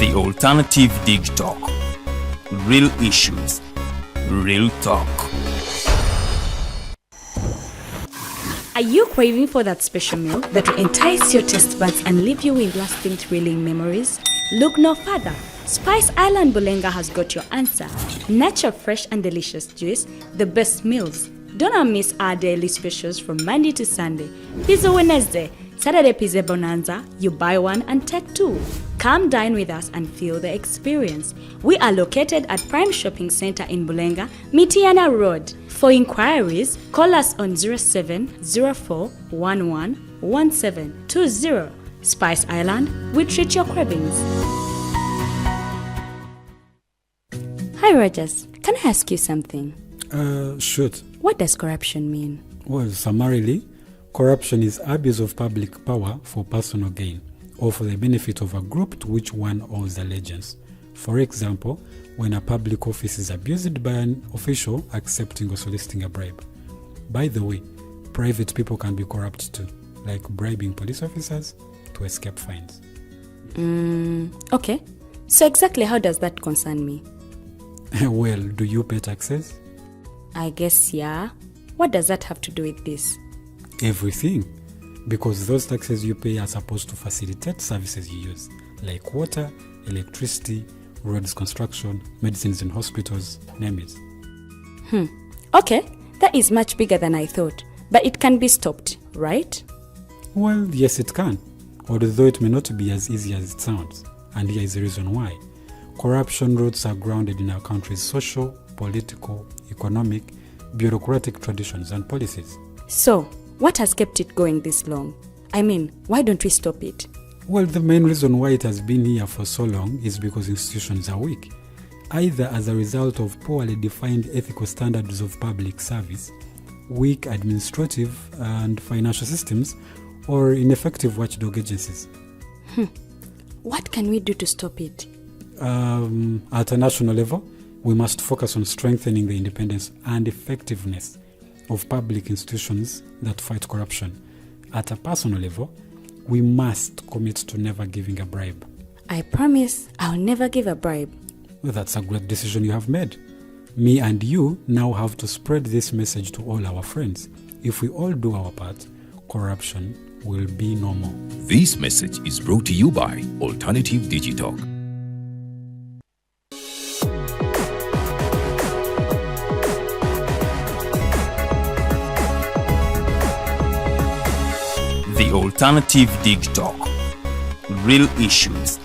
The Alternative Digitalk. Real issues, real talk. Are you craving for that special meal that will entice your taste buds and leave you with lasting thrilling memories? Look no further. Spice Island Bulenga has got your answer. Natural, fresh and delicious juice, the best meals. Don't miss our daily specials from Monday to Sunday. Pizza Wednesday, Saturday Pizza Bonanza, you buy one and take two. Come dine with us and feel the experience. We are located at Prime Shopping Center in Bulenga, Mitiana Road. For inquiries, call us on 0704111720. Spice Island, we treat your cravings. Hi Rogers, can I ask you something? Shoot. What does corruption mean? Well, summarily, corruption is abuse of public power for personal gain or for the benefit of a group to which one owes allegiance. For example, when a public office is abused by an official accepting or soliciting a bribe. By the way, private people can be corrupt too, like bribing police officers to escape fines. Okay. So exactly how does that concern me? Well, do you pay taxes? I guess, yeah. What does that have to do with this? Everything. Because those taxes you pay are supposed to facilitate services you use, like water, electricity, roads construction, medicines in hospitals, name it. Okay, that is much bigger than I thought. But it can be stopped, right? Well, yes it can, although it may not be as easy as it sounds. And here is the reason why. Corruption roots are grounded in our country's social, political, economic, bureaucratic traditions and policies. So, what has kept it going this long? I mean, why don't we stop it? Well, the main reason why it has been here for so long is because institutions are weak, either as a result of poorly defined ethical standards of public service, weak administrative and financial systems, or ineffective watchdog agencies. What can we do to stop it? At a national level, we must focus on strengthening the independence and effectiveness of public institutions that fight corruption. At a personal level, we must commit to never giving a bribe. I promise I'll never give a bribe. Well, that's a great decision you have made. Me and you now have to spread this message to all our friends. If we all do our part, corruption will be no more. This message is brought to you by Alternative Digitalk. The Alternative Digitalk. Real issues,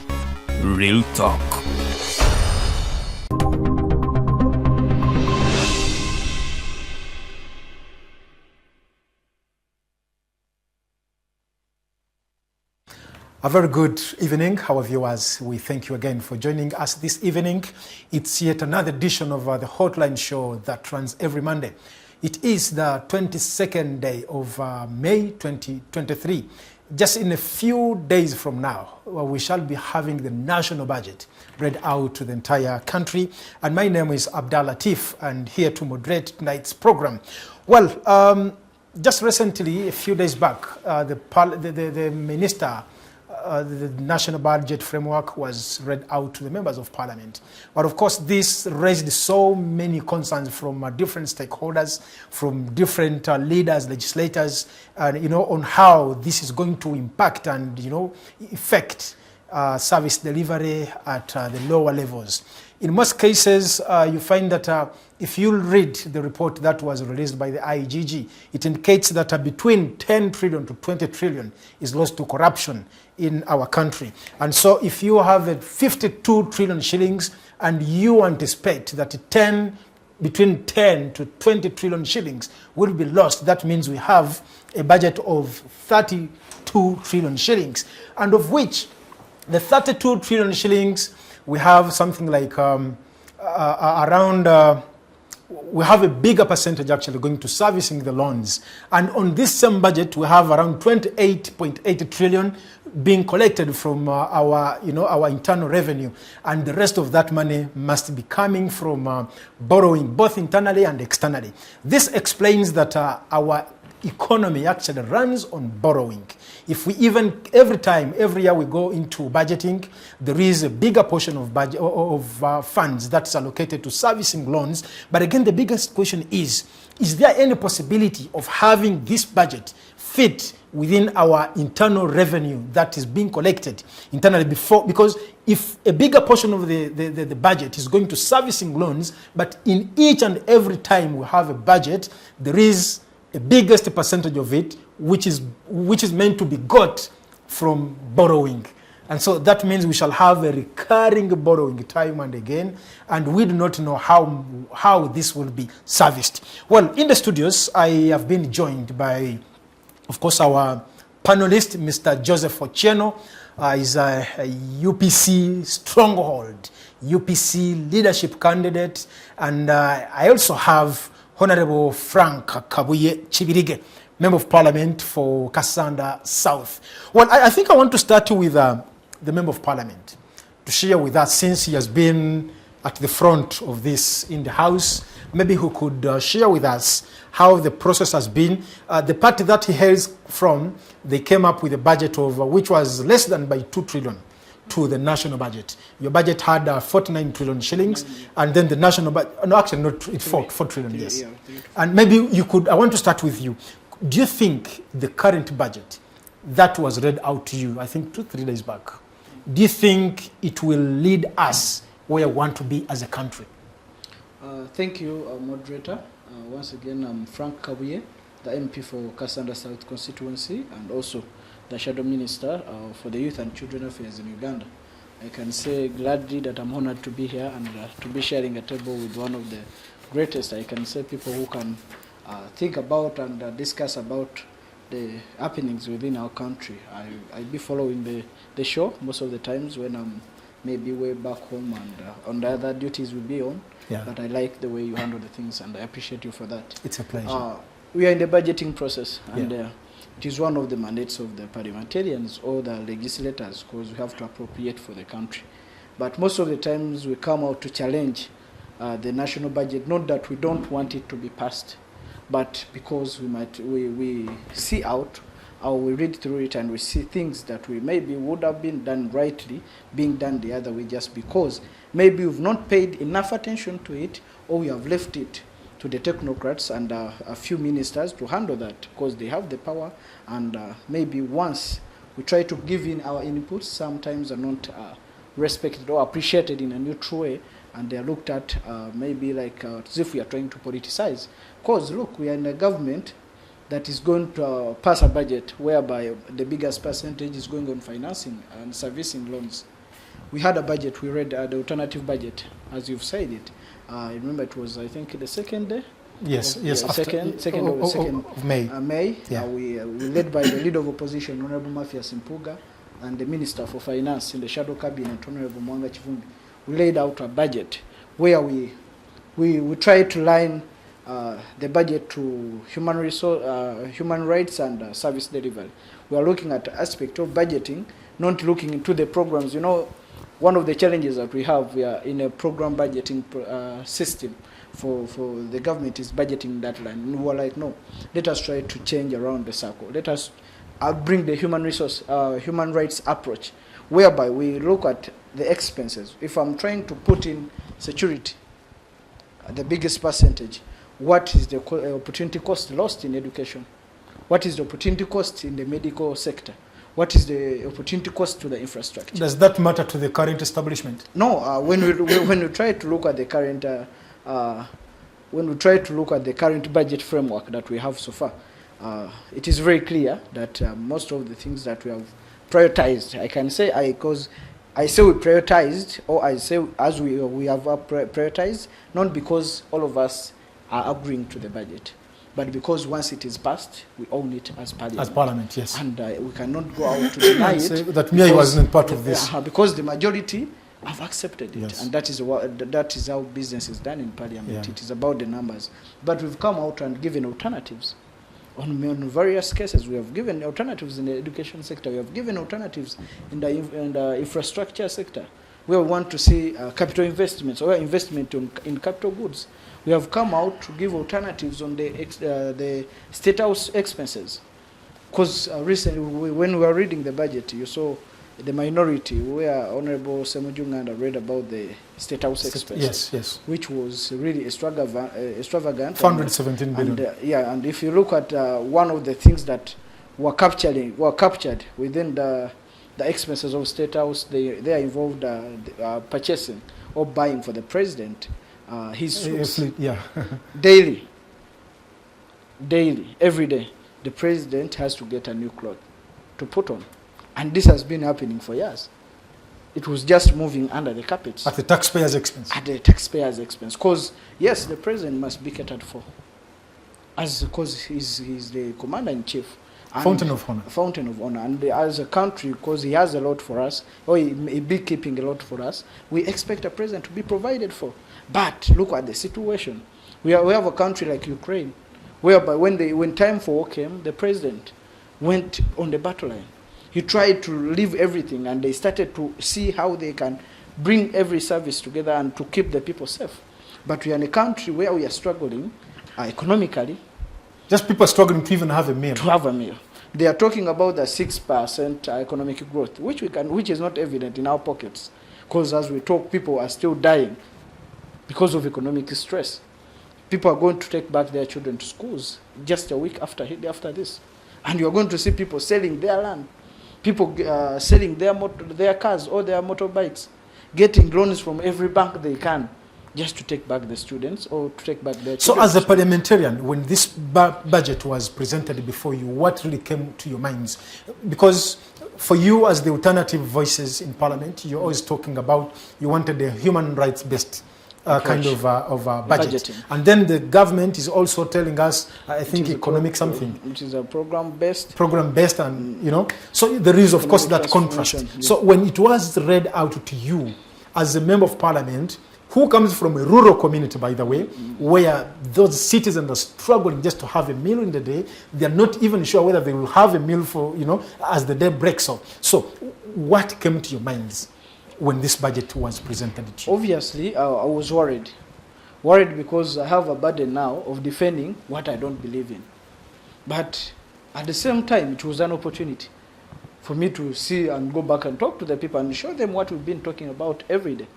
real talk. A very good evening, our viewers. We thank you again for joining us this evening. It's yet another edition of the Hotline Show that runs every Monday. It is the 22nd day of May 2023. Just in a few days from now, we shall be having the national budget read out to the entire country. And my name is Abdal Latif, and here to moderate tonight's program. Well, just recently, a few days back, the minister, the national budget framework was read out to the members of parliament. But of course, this raised so many concerns from different stakeholders, from different leaders, legislators, on how this is going to impact and, affect service delivery at the lower levels. In most cases, you find that if you read the report that was released by the IGG, it indicates that between 10 trillion to 20 trillion is lost to corruption in our country. And so if you have 52 trillion shillings and you anticipate that between 10 to 20 trillion shillings will be lost, that means we have a budget of 32 trillion shillings, and of which the 32 trillion shillings, we have something like we have a bigger percentage actually going to servicing the loans. And on this same budget, we have around 28.8 trillion being collected from our internal revenue. And the rest of that money must be coming from borrowing, both internally and externally. This explains that our economy actually runs on borrowing. If we even, every year we go into budgeting, there is a bigger portion of budget of funds that's allocated to servicing loans. But again, the biggest question is there any possibility of having this budget fit within our internal revenue that is being collected internally before? Because if a bigger portion of the budget is going to servicing loans, but in each and every time we have a budget, there is a biggest percentage of it which is meant to be got from borrowing. And so that means we shall have a recurring borrowing time and again, and we do not know how this will be serviced. Well, in the studios, I have been joined by, of course, our panelist, Mr. Joseph Ochieno, is a UPC stronghold, UPC Leadership Candidate, and I also have Honorable Frank Kabuye Chibirige, Member of Parliament for Kassanda South. Well, I think I want to start with the Member of Parliament to share with us, since he has been at the front of this in the House, maybe who could share with us how the process has been. The party that he hails from, they came up with a budget of which was less than by 2 trillion to the national budget. Your budget had 49 trillion shillings, and then the national budget, no, actually not, it's 4 trillion, yes. And maybe you could, I want to start with you. Do you think the current budget that was read out to you, I think 2-3 days back, do you think it will lead us where we want to be as a country? Thank you, moderator. Once again, I'm Frank Kabuye, the MP for Kassanda South constituency, and also the Shadow Minister for the Youth and Children Affairs in Uganda. I can say gladly that I'm honored to be here and to be sharing a table with one of the greatest, I can say, people who can think about and discuss about the happenings within our country. I'll be following the show most of the times when I'm maybe way back home and on the other duties we'll be on. Yeah. But I like the way you handle the things, and I appreciate you for that. It's a pleasure. We are in the budgeting process, and it is one of the mandates of the parliamentarians or the legislators, because we have to appropriate for the country. But most of the times we come out to challenge the national budget, not that we don't want it to be passed, but because we see out, or we read through it and we see things that we maybe would have been done rightly being done the other way, just because maybe we've not paid enough attention to it, or we have left it to the technocrats and a few ministers to handle that, because they have the power, and maybe once we try to give in our inputs, sometimes are not respected or appreciated in a neutral way, and they are looked at maybe like as if we are trying to politicize. Because look, we are in a government that is going to pass a budget whereby the biggest percentage is going on financing and servicing loans. We had a budget, we read the alternative budget, as you've said it. I remember it was, I think, the second day? Yes, second of May. May. Yeah. We led by the leader of opposition, Honorable Mathias Mpuga, and the Minister for Finance in the shadow cabinet, Honorable Mwanga Chivumbi. We laid out a budget where we tried to line the budget to human rights and service delivery. We are looking at the aspect of budgeting, not looking into the programs. You know, one of the challenges that we have, we are in a program budgeting system for the government is budgeting that line. And we were like, no, let us try to change around the circle. Let us bring the human rights approach, whereby we look at the expenses. If I'm trying to put in security, the biggest percentage, what is the opportunity cost lost in education? What is the opportunity cost in the medical sector? What is the opportunity cost to the infrastructure? Does that matter to the current establishment? No. When we try to look at the current budget framework that we have so far, it is very clear that most of the things that we have prioritized, I can say, because I say we prioritized, or I say as we have prioritized, not because all of us are agreeing to the budget, but because once it is passed, we own it as parliament. As parliament, yes. And we cannot go out to deny it. That me wasn't part of this. Because the majority have accepted it. Yes. And that is how business is done in parliament. Yeah. It is about the numbers. But we've come out and given alternatives. On various cases, we have given alternatives in the education sector. We have given alternatives in the infrastructure sector, where we want to see capital investments or investment in capital goods. We have come out to give alternatives on the State House expenses. Because recently, when we were reading the budget, you saw the minority, where Honorable Semujunganda read about the State House expenses, yes, which was really extravagant. 417 billion. And if you look at one of the things that were captured within the expenses of State House, they are involved purchasing or buying for the president his suits. daily, every day, the president has to get a new cloth to put on. And this has been happening for years. It was just moving under the carpet. At the taxpayer's expense. At the taxpayer's expense. Because, yes, the president must be catered for. Because he's the commander-in-chief. Fountain of honor. Fountain of honor. And as a country, because he has a lot for us, or he may be keeping a lot for us, we expect a president to be provided for. But look at the situation. We have a country like Ukraine, whereby when time for war came, the president went on the battle line. He tried to leave everything, and they started to see how they can bring every service together and to keep the people safe. But we are in a country where we are struggling economically. Just people struggling to even have a meal. To have a meal. They are talking about the 6% economic growth, which is not evident in our pockets. Because as we talk, people are still dying because of economic stress. People are going to take back their children to schools just a week after this. And you are going to see people selling their land. People selling their cars or their motorbikes, getting loans from every bank they can, just to take back the students or to take back their children. So as a parliamentarian, when this budget was presented before you, what really came to your minds? Because for you, as the alternative voices in parliament, you're always talking about you wanted a human rights-based kind of budget. Budgeting. And then the government is also telling us, I think, economic something. Which is a program-based. Program-based, and, you know. So there is, of course, that contrast. Yeah. So when it was read out to you, as a member of parliament, who comes from a rural community, by the way, where those citizens are struggling just to have a meal in the day, they're not even sure whether they will have a meal for, as the day breaks up. So what came to your minds when this budget was presented to you? Obviously, I was worried. Worried because I have a burden now of defending what I don't believe in. But at the same time, it was an opportunity for me to see and go back and talk to the people and show them what we've been talking about every day.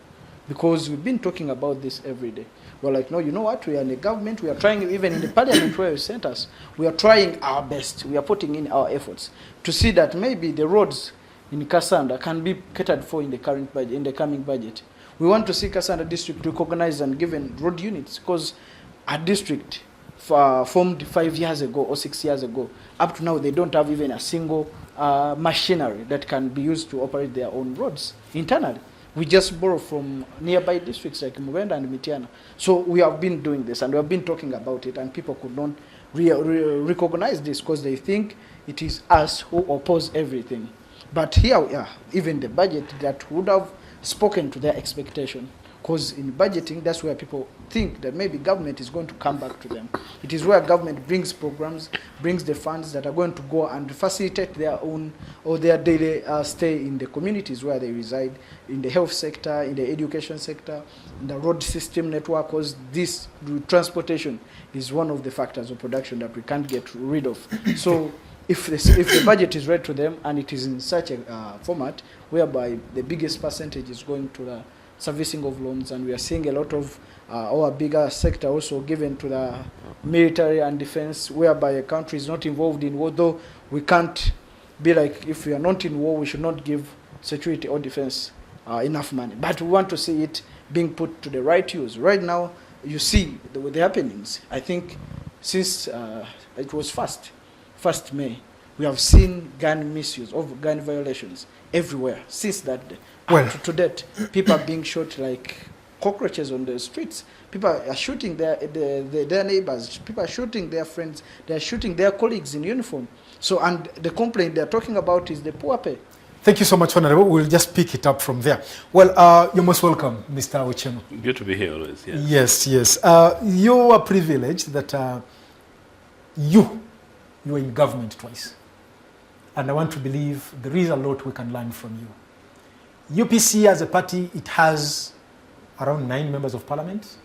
Because we've been talking about this every day. We're like, no, you know what? We are in the government. We are trying, even in the parliament where you sent us, we are trying our best. We are putting in our efforts to see that maybe the roads in Kassanda can be catered for in the current budget, in the coming budget. We want to see Kassanda district recognized and given road units, because a district formed 5 years ago or 6 years ago, up to now they don't have even a single machinery that can be used to operate their own roads internally. We just borrow from nearby districts like Mubenda and Mitiana. So we have been doing this and we have been talking about it, and people could not recognize this because they think it is us who oppose everything. But here we are, even the budget that would have spoken to their expectation. Because in budgeting, that's where people think that maybe government is going to come back to them. It is where government brings programs, brings the funds that are going to go and facilitate their own or their daily stay in the communities where they reside, in the health sector, in the education sector, in the road system network, because this transportation is one of the factors of production that we can't get rid of. So if the budget is read to them and it is in such a format whereby the biggest percentage is going to the servicing of loans, and we are seeing a lot of our bigger sector also given to the military and defense, whereby a country is not involved in war, though we can't be like, if we are not in war, we should not give security or defense enough money. But we want to see it being put to the right use. Right now, you see the happenings. I think since it was 1st May, we have seen gun misuse, of gun violations everywhere since that day. Well, to date, people are being shot like cockroaches on the streets. People are shooting their neighbors. People are shooting their friends. They are shooting their colleagues in uniform. So, and the complaint they are talking about is the poor pay. Thank you so much, Honorable. We'll just pick it up from there. Well, you're most welcome, Mr. Ochieno. Good to be here always. Yes. Yes. You are privileged that you are in government twice. And I want to believe there is a lot we can learn from you. UPC as a party, it has around 9 members of parliament.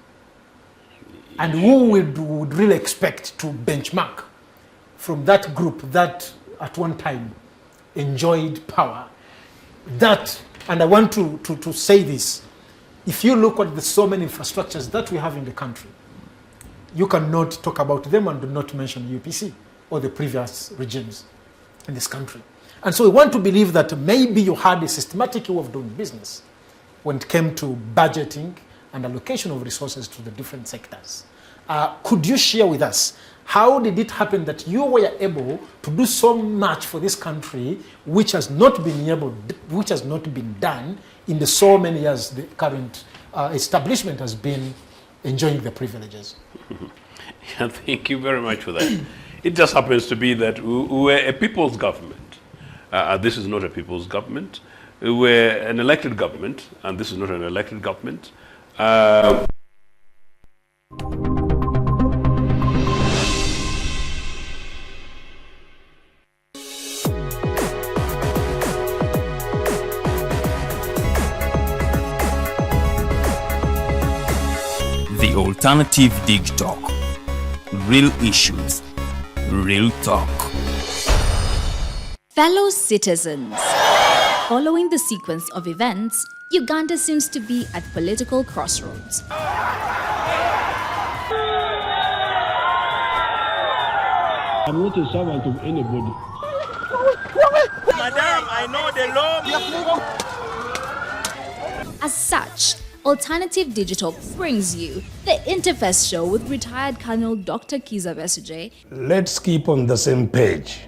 And who would really expect to benchmark from that group that at one time enjoyed power? That, and I want to say this, if you look at the so many infrastructures that we have in the country, you cannot talk about them and do not mention UPC or the previous regimes in this country. And so we want to believe that maybe you had a systematic way of doing business when it came to budgeting and allocation of resources to the different sectors. Could you share with us, how did it happen that you were able to do so much for this country, which has not been done in the so many years the current establishment has been enjoying the privileges? Yeah, thank you very much for that. It just happens to be that we're a people's government. This is not a people's government. We're an elected government, and this is not an elected government. The Alternative Digitalk. Real issues, real talk. Fellow citizens, following the sequence of events, Uganda seems to be at political crossroads. I'm not a servant of anybody. Madam, I know the law. As such, Alternative Digital brings you the Interface Show with retired Colonel Dr. Kiza Besuje. Let's keep on the same page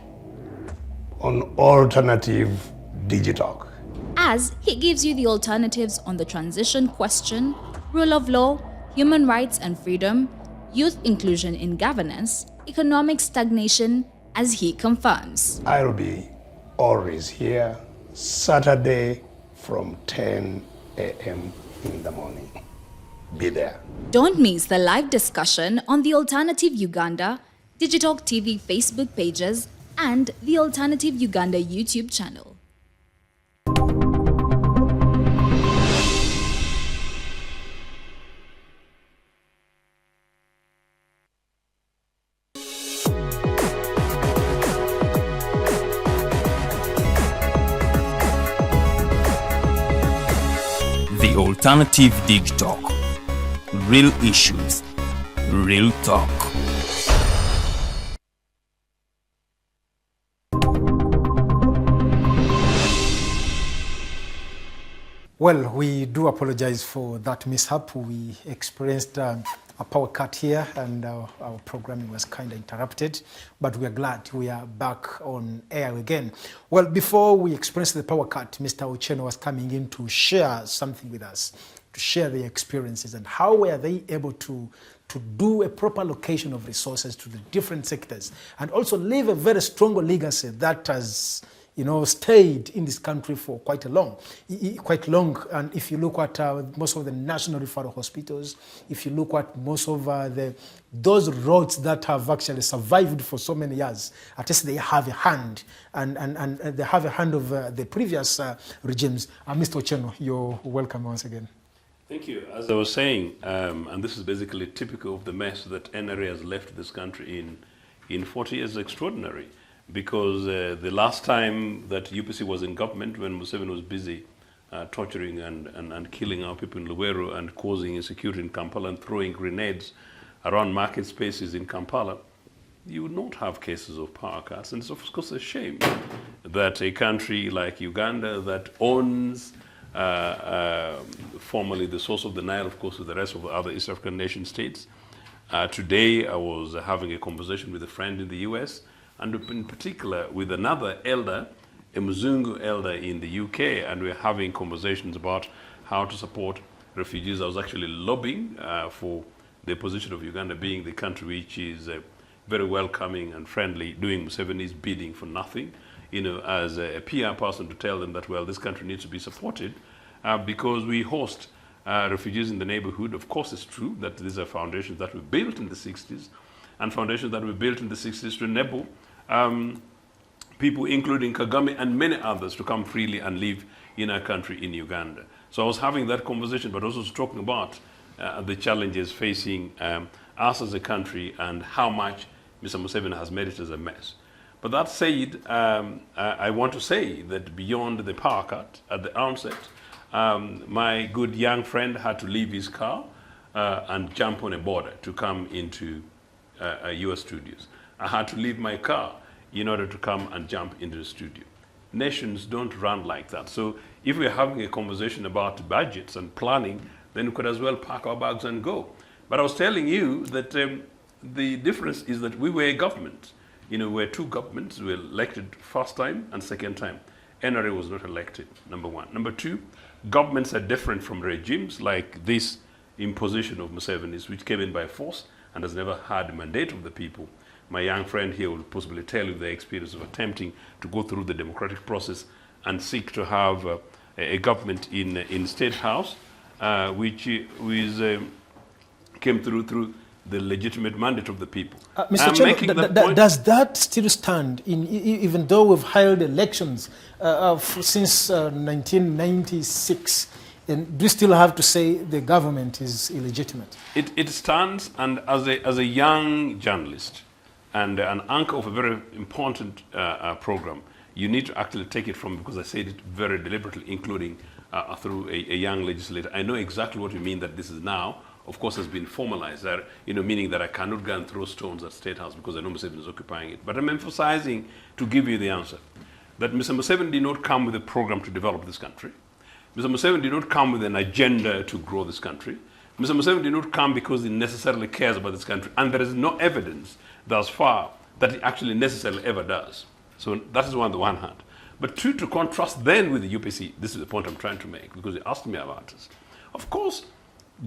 on Alternative Digitalk, as he gives you the alternatives on the transition question, rule of law, human rights and freedom, youth inclusion in governance, economic stagnation, as he confirms. I'll be always here Saturday from 10 a.m. in the morning. Be there. Don't miss the live discussion on the Alternative Uganda, Digitalk TV Facebook pages, and the Alternative Uganda YouTube channel. The Alternative Digitalk. Real issues, real talk. Well, we do apologize for that mishap. We experienced a power cut here and our programming was kind of interrupted, but we are glad we are back on air again. Well, before we experience the power cut, Mr. Ochieno was coming in to share something with us, to share their experiences and how were they able to do a proper allocation of resources to the different sectors and also leave a very strong legacy that has stayed in this country for quite long. And if you look at most of the national referral hospitals, if you look at most of those roads that have actually survived for so many years, at least they have a hand, and they have a hand of the previous regimes. Mr. Ochieno, you're welcome once again. Thank you. As I was saying, and this is basically typical of the mess that NRA has left this country in 40 years, extraordinary. Because the last time that UPC was in government, when Museveni was busy torturing and killing our people in Luweero and causing insecurity in Kampala and throwing grenades around market spaces in Kampala, you would not have cases of power cuts. And it's of course a shame that a country like Uganda that owns formerly the source of the Nile, of course, with the rest of the other East African nation states. Today I was having a conversation with a friend in the US, and in particular with another elder, a Mzungu elder in the UK, and we're having conversations about how to support refugees. I was actually lobbying for the position of Uganda being the country which is very welcoming and friendly, doing Museveni's bidding for nothing, as a PR person to tell them that, well, this country needs to be supported because we host refugees in the neighborhood. Of course, it's true that these are foundations that were built in the 60s, and foundations that were built in the 60s to enable people, including Kagame and many others, to come freely and live in our country in Uganda. So I was having that conversation, but also talking about the challenges facing us as a country and how much Mr. Museveni has made it as a mess. But that said, I want to say that beyond the power cut at the onset, my good young friend had to leave his car and jump on a border to come into US studios. I had to leave my car in order to come and jump into the studio. Nations don't run like that. So if we're having a conversation about budgets and planning, then we could as well pack our bags and go. But I was telling you that the difference is that we were a government. We're two governments. We were elected first time and second time. NRA was not elected, number one. Number two, governments are different from regimes like this imposition of Museveni's, which came in by force and has never had a mandate of the people. My young friend here will possibly tell you the experience of attempting to go through the democratic process and seek to have a government in State House, which came through the legitimate mandate of the people. Mr. Ochieno, does that still stand, even though we've held elections since 1996? And do you still have to say the government is illegitimate? It stands, and as a young journalist and an anchor of a very important program, you need to actually take it from, because I said it very deliberately, including through a young legislator. I know exactly what you mean, that this is now, of course, has been formalized, meaning that I cannot go and throw stones at State House because I know Museveni is occupying it. But I'm emphasizing, to give you the answer, that Mr. Museveni did not come with a program to develop this country. Mr. Museveni did not come with an agenda to grow this country. Mr. Museveni did not come because he necessarily cares about this country. And there is no evidence thus far that he actually necessarily ever does. So that is on the one hand. But two, to contrast then with the UPC, this is the point I'm trying to make, because you asked me about this. Of course,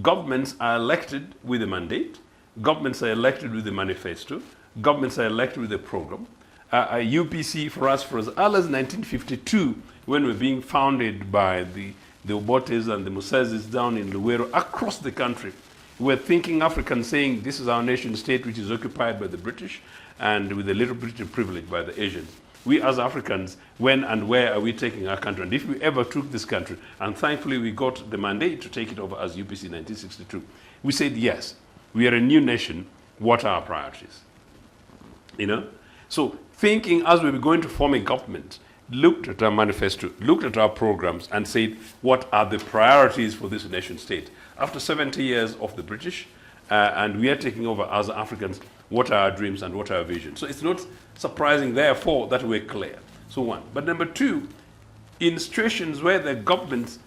governments are elected with a mandate. Governments are elected with a manifesto. Governments are elected with a program. UPC for us, for as early as 1952, when we're being founded by the Obotes and the Musazis down in Luwero, across the country, we're thinking African, saying this is our nation state, which is occupied by the British and with a little bit of privilege by the Asians. We as Africans, when and where are we taking our country? And if we ever took this country, and thankfully we got the mandate to take it over as UPC in 1962, we said, yes, we are a new nation. What are our priorities? So thinking as we were going to form a government, looked at our manifesto, looked at our programs, and said, what are the priorities for this nation state? After 70 years of the British, and we are taking over as Africans, what are our dreams and what are our visions? So it's not surprising, therefore, that we're clear. So one. But number two, in situations where the governments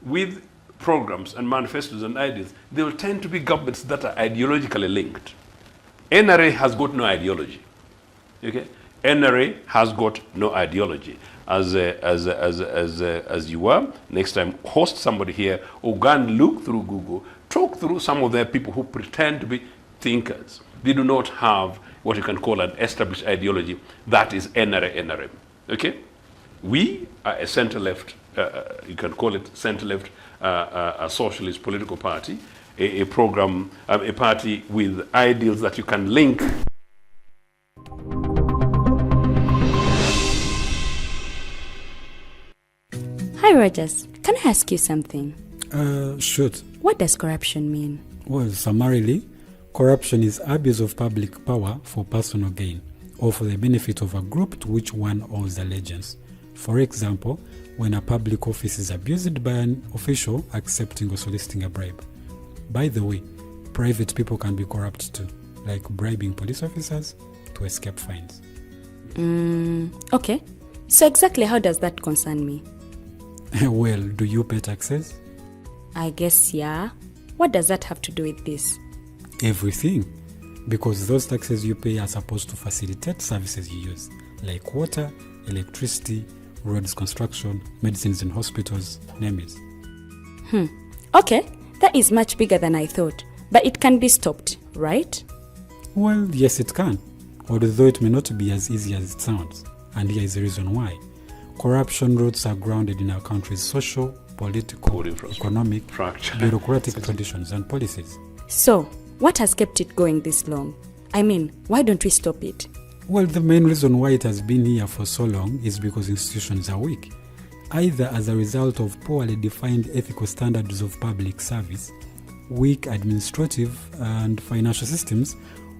with programs and manifestos and ideas, they will tend to be governments that are ideologically linked. NRA has got no ideology. Okay? NRA has got no ideology. As you were, next time host somebody here, or go and look through Google, talk through some of their people who pretend to be thinkers. They do not have what you can call an established ideology. That is NRA. Okay? We are a center-left, you can call it center-left, a socialist political party, a program, a party with ideals that you can link. Hi, Rogers. Can I ask you something? Shoot. What does corruption mean? Well, summarily, corruption is abuse of public power for personal gain or for the benefit of a group to which one owes allegiance. For example, when a public office is abused by an official accepting or soliciting a bribe. By the way, private people can be corrupt too, like bribing police officers to escape fines. Okay. So exactly how does that concern me? Well, do you pay taxes? I guess, yeah. What does that have to do with this? Everything. Because those taxes you pay are supposed to facilitate services you use, like water, electricity, roads construction, medicines in hospitals, name it. Okay, that is much bigger than I thought. But it can be stopped, right? Well, yes it can. Although it may not be as easy as it sounds. And here is the reason why. Corruption roots are grounded in our country's social, political, economic, bureaucratic traditions and policies. So, what has kept it going this long? I mean, why don't we stop it? Well, the main reason why it has been here for so long is because institutions are weak, either as a result of poorly defined ethical standards of public service weak administrative and financial systems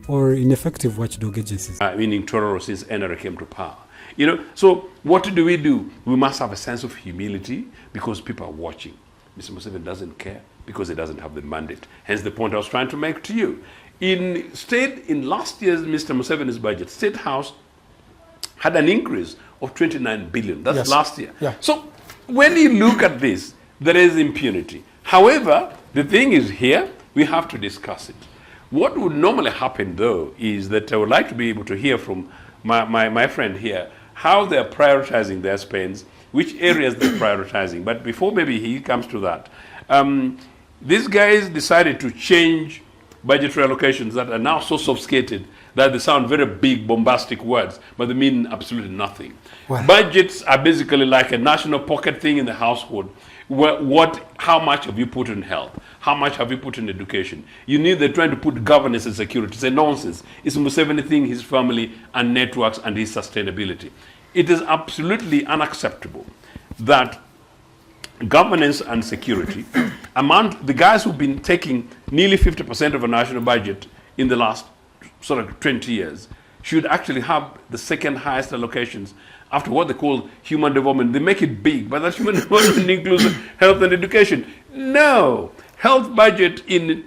or ineffective watchdog agencies. Meaning Tororo since NRA came to power. You know, so what do? We must have a sense of humility because people are watching. Mr. Museveni doesn't care because he doesn't have the mandate. Hence the point I was trying to make to you. In last year's Mr. Museveni's budget, State House had an increase of 29 billion. That's last year. Yeah. So when you look at this, there is impunity. However, the thing is here, we have to discuss it. What would normally happen, though, is that I would like to be able to hear from my friend here how they're prioritizing their spends, which areas they're prioritizing. But before maybe he comes to that, these guys decided to change budgetary allocations that are now so sophisticated that they sound very big, bombastic words, but they mean absolutely nothing. Well, budgets are basically like a national pocket thing in the household. How much have you put in health? How much have you put in education? They're trying to put governance and security. It's a nonsense. It's Museveni thing, his family, and networks, and his sustainability. It is absolutely unacceptable that governance and security, among the guys who've been taking nearly 50% of a national budget in the last sort of 20 years, should actually have the second highest allocations after what they call human development. They make it big, but that human development includes health and education. No, health budget in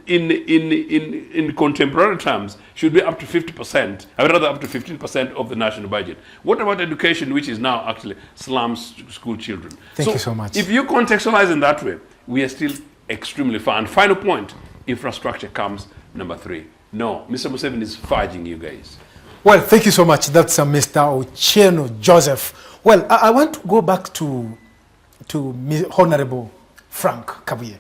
contemporary terms should be up to 50%, or rather up to 15% of the national budget. What about education, which is now actually slums school children? Thank you so much. If you contextualize in that way, we are still extremely far. And final point, infrastructure comes number 3. No, Mr. Museveni is fudging you guys. Well, thank you so much. That's Mr. Ochieno Joseph. Well, I want to go back to Honorable Frank Kabuye.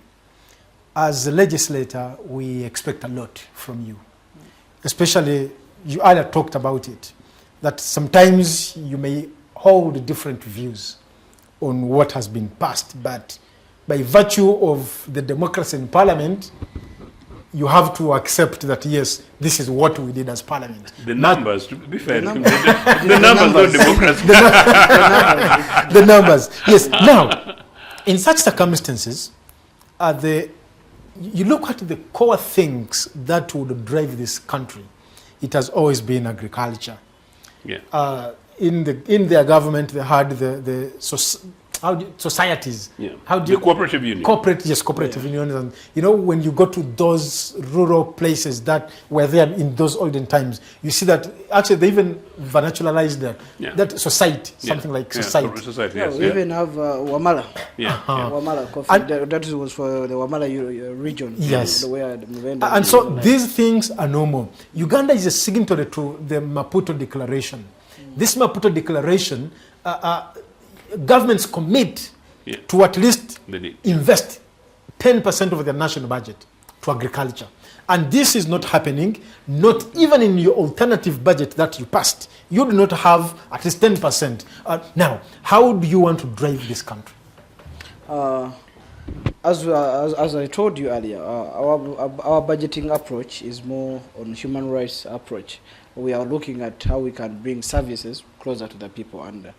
As a legislator, we expect a lot from you. Especially, you either talked about it, that sometimes you may hold different views on what has been passed, but by virtue of the democracy in Parliament, you have to accept that, yes, this is what we did as Parliament. The numbers, to be fair, the numbers, not democracy. The numbers, yes. Now, in such circumstances, you look at the core things that would drive this country. It has always been agriculture. Yeah. In their government, they had the societies. Yeah. The cooperative union. Cooperative unions. And when you go to those rural places that were there in those olden times, you see that actually they even vernaculized that society, something like society. Society, yes. We even have Wamala. Yeah. Wamala coffee. That was for the Wamala region. Yes. And so these things are normal. Uganda is a signatory to the Maputo Declaration. This Maputo Declaration, governments commit to at least invest 10% of their national budget to agriculture. And this is not happening, not even in your alternative budget that you passed. You do not have at least 10%. Now, how do you want to drive this country? As I told you earlier, our budgeting approach is more on human rights approach. We are looking at how we can bring services closer to the people, and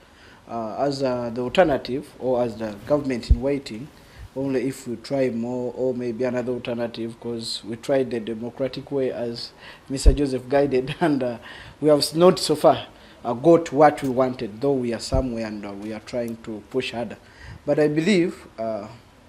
as the alternative, or as the government in waiting, only if we try more, or maybe another alternative, because we tried the democratic way as Mr. Joseph guided, and we have not so far got what we wanted, though we are somewhere and we are trying to push harder. But I believe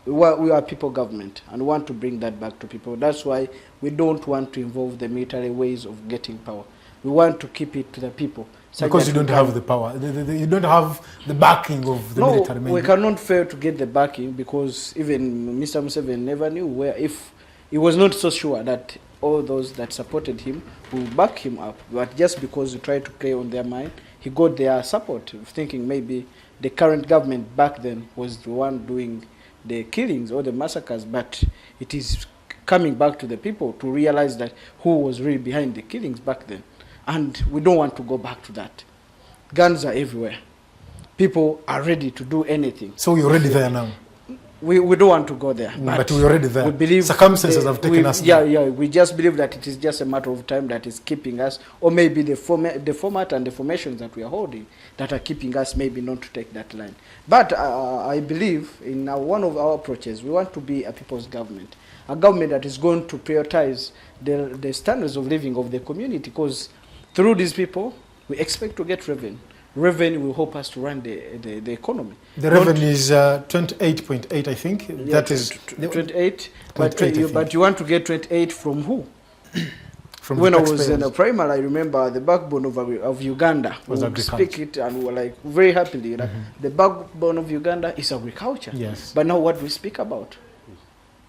we are people government and want to bring that back to people. That's why we don't want to involve the military ways of getting power. We want to keep it to the people. Because you don't have the power. You don't have the backing of the military. No, we cannot fail to get the backing, because even Mr. Museveni never knew where, if he was not so sure that all those that supported him will back him up. But just because he tried to play on their mind, he got their support, thinking maybe the current government back then was the one doing the killings or the massacres. But it is coming back to the people to realize that who was really behind the killings back then. And we don't want to go back to that. Guns are everywhere. People are ready to do anything. So you're already there now? We don't want to go there. But we're already there. We believe circumstances have taken us there. Yeah, we just believe that it is just a matter of time that is keeping us, or maybe the format and the formations that we are holding that are keeping us maybe not to take that line. But I believe in one of our approaches, we want to be a people's government, a government that is going to prioritize the standards of living of the community, because through these people, we expect to get revenue. Revenue will help us to run the economy. The revenue is 28.8, I think. Yeah, that is 28. But you want to get 28 from who? From when I was in the primary, I remember the backbone of Uganda. Was we speak it and we were like very happily. Like, the backbone of Uganda is agriculture. Yes. But now what we speak about?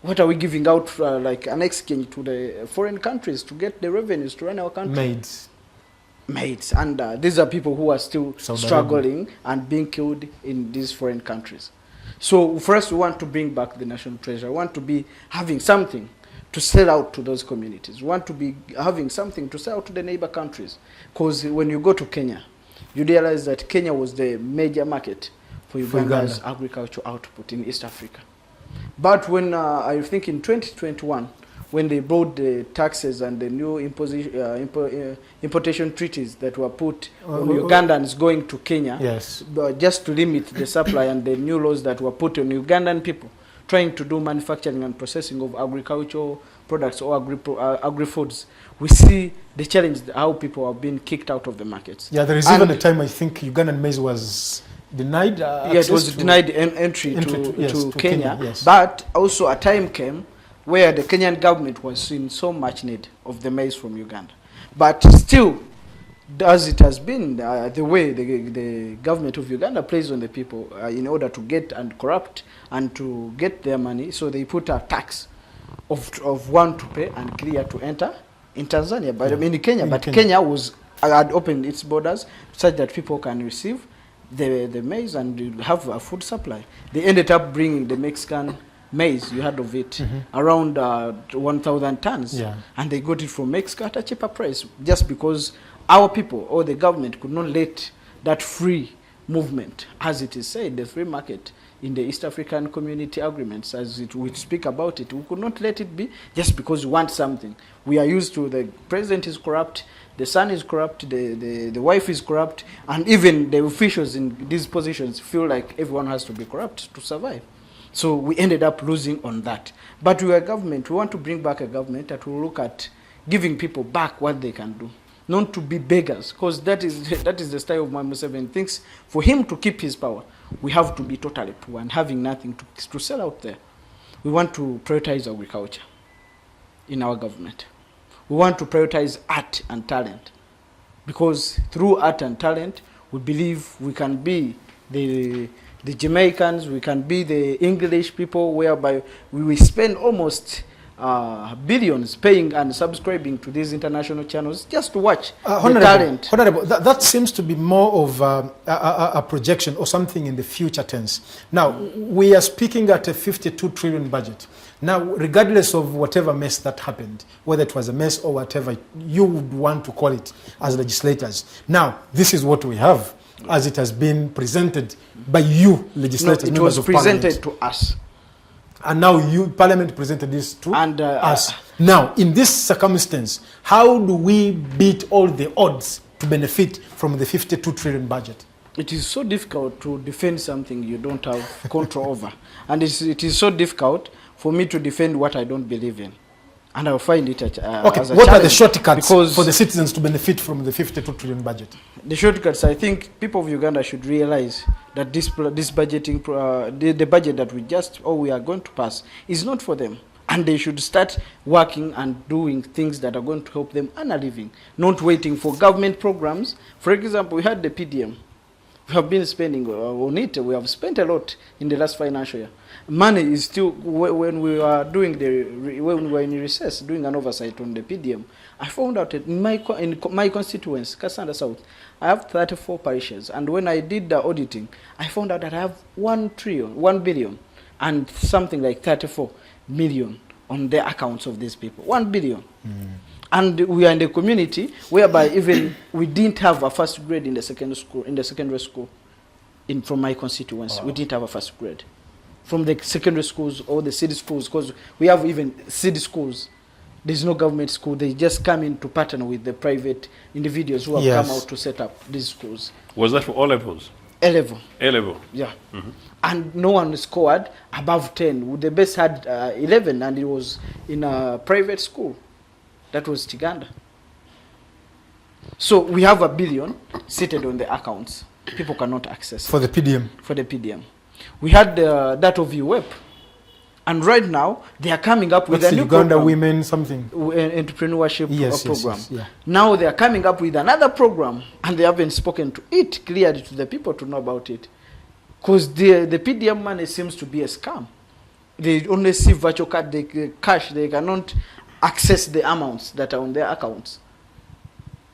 What are we giving out like an exchange to the foreign countries to get the revenues to run our country? Maids, and these are people who are still struggling and being killed in these foreign countries. So first we want to bring back the national treasure. We want to be having something to sell out to those communities. We want to be having something to sell out to the neighbor countries. Because when you go to Kenya, you realize that Kenya was the major market for Uganda's agricultural output in East Africa. But when I think in 2021, when they brought the taxes and the new importation treaties that were put on Ugandans going to Kenya, yes, just to limit the supply, and the new laws that were put on Ugandan people trying to do manufacturing and processing of agricultural products or agri-foods, we see the challenge, how people are being kicked out of the markets. Yeah, there is even a time I think Ugandan maize was denied. It was denied entry to Kenya. Yes. But also a time came where the Kenyan government was in so much need of the maize from Uganda. But still, as it has been, the way the government of Uganda plays on the people in order to get and corrupt and to get their money, so they put a tax of one to pay and clear to enter in Tanzania, but I mean in Kenya. Kenya had opened its borders such that people can receive the maize and have a food supply. They ended up bringing the Mexican maize, you heard of it, around 1,000 tons, and they got it from Mexico at a cheaper price, just because our people or the government could not let that free movement, as it is said, the free market in the East African Community Agreements, as we speak about it, we could not let it be just because we want something. We are used to the president is corrupt, the son is corrupt, the wife is corrupt, and even the officials in these positions feel like everyone has to be corrupt to survive. So we ended up losing on that. But we are a government. We want to bring back a government that will look at giving people back what they can do, not to be beggars, because that is the style of Museveni. Thinks for him to keep his power, we have to be totally poor and having nothing to sell out there. We want to prioritize agriculture in our government. We want to prioritize art and talent, because through art and talent, we believe we can be the Jamaicans, we can be the English people, whereby we spend almost billions paying and subscribing to these international channels just to watch the talent. Honorable, that seems to be more of a projection or something in the future tense. Now, we are speaking at a 52 trillion budget. Now, regardless of whatever mess that happened, whether it was a mess or whatever you would want to call it as legislators, now, this is what we have, as it has been presented by you, legislators, members of Parliament. It was presented to us. And now Parliament presented this to us. Now, in this circumstance, how do we beat all the odds to benefit from the 52 trillion budget? It is so difficult to defend something you don't have control over. And it is so difficult for me to defend what I don't believe in. And I'll find it as a challenge. What are the shortcuts for the citizens to benefit from the 52 trillion budget? The shortcuts, I think people of Uganda should realize that this budgeting, the budget that we are going to pass is not for them. And they should start working and doing things that are going to help them earn a living, not waiting for government programs. For example, we had the PDM. We have been spending on it. We have spent a lot in the last financial year. Money is still, when we were when we were in recess, doing an oversight on the PDM, I found out that in my constituency, Kassanda South, I have 34 parishes. And when I did the auditing, I found out that I have 1 billion, and something like 34 million on the accounts of these people. 1 billion. And we are in the community whereby even we didn't have a first grade in the secondary school, from my constituency. We didn't have a first grade. from the secondary schools or the city schools, because we have even city schools. There's no government school. They just come in to partner with the private individuals who have come out to set up these schools. Was that for all levels? A-level. A-level? Yeah. And no one scored above 10. The best had 11, and it was in a private school. That was Tiganda. So we have $1 billion seated on the accounts. People cannot access for the PDM. For the PDM. We had that of UWEP. And right now, they are coming up with a new Uganda program. Women something. Entrepreneurship program. Yes, yeah. Now they are coming up with another program, and they haven't spoken to it clearly to the people to know about it. Because the PDM money seems to be a scam. They only see virtual card, cash. They cannot access the amounts that are on their accounts.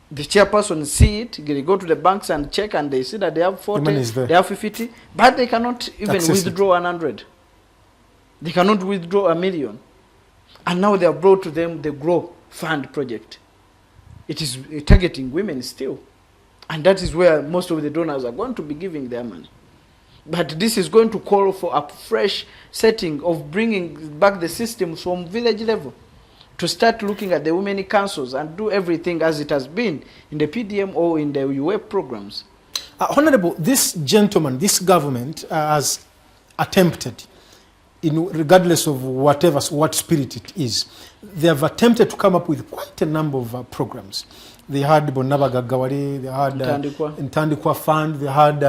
The chairperson see it, they go to the banks and check, and they see that they have 40, they have 50, but they cannot even withdraw 100. They cannot withdraw $1 million. And now they have brought to them the Grow Fund project. It is targeting women still. And that is where most of the donors are going to be giving their money. But this is going to call for a fresh setting of bringing back the system from village level to start looking at the women councils and do everything as it has been in the PDM or in the UWEP programs. Honorable, this gentleman, this government has attempted, regardless of what spirit it is, they have attempted to come up with quite a number of programs. They had Bonaba Gagawari, they had Ntandikwa Fund, they had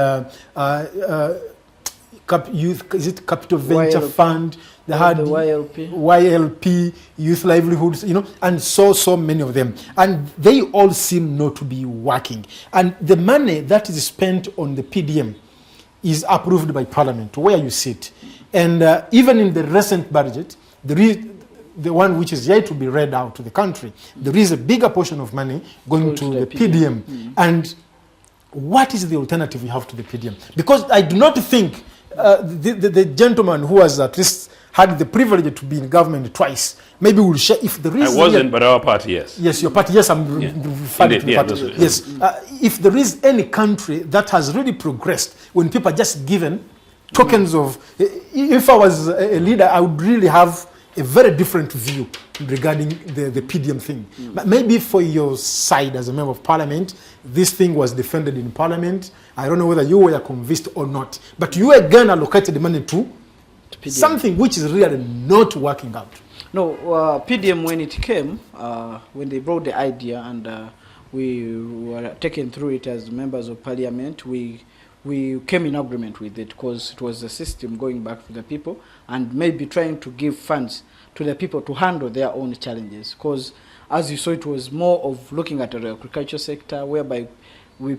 Youth Capital Venture YLP. Fund, they had the YLP, Youth Livelihoods, and so many of them. And they all seem not to be working. And the money that is spent on the PDM is approved by Parliament, where you sit. And even in the recent budget, the one which is yet to be read out to the country, there is a bigger portion of money going to the PDM. And what is the alternative we have to the PDM? Because I do not think the gentleman who has at least had the privilege to be in government twice, maybe will share if there is... I wasn't, but our party, yes. Yes, your party, yes, I'm referring to the party. Yes, if there is any country that has really progressed, when people are just given tokens of... If I was a leader, I would really have a very different view regarding the PDM thing. But maybe for your side as a member of parliament, this thing was defended in parliament. I don't know whether you were convinced or not. But you again allocated the money to something which is really not working out. No, PDM, when it came, when they brought the idea and we were taken through it as members of parliament, we came in agreement with it because it was a system going back to the people and maybe trying to give funds to the people to handle their own challenges. Because as you saw, it was more of looking at the agriculture sector whereby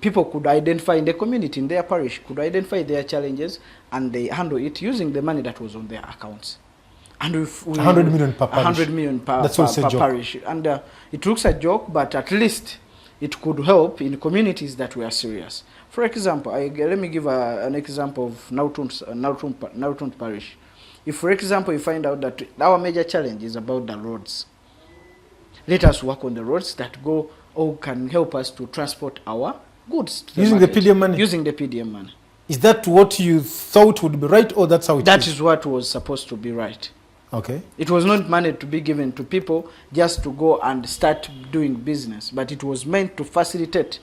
people could identify in the community, in their parish, could identify their challenges and they handle it using the money that was on their accounts. And if 100 million per parish. 100 million per parish. And it looks a joke, but at least it could help in communities that were serious. For example, let me give an example of Nautunt Parish. If, for example, you find out that our major challenge is about the roads, let us work on the roads that go or can help us to transport our goods to the using market. The PDM money? Using the PDM money. Is that what you thought would be right, or that's how it is? That is what was supposed to be right. Okay. It was not money to be given to people just to go and start doing business, but it was meant to facilitate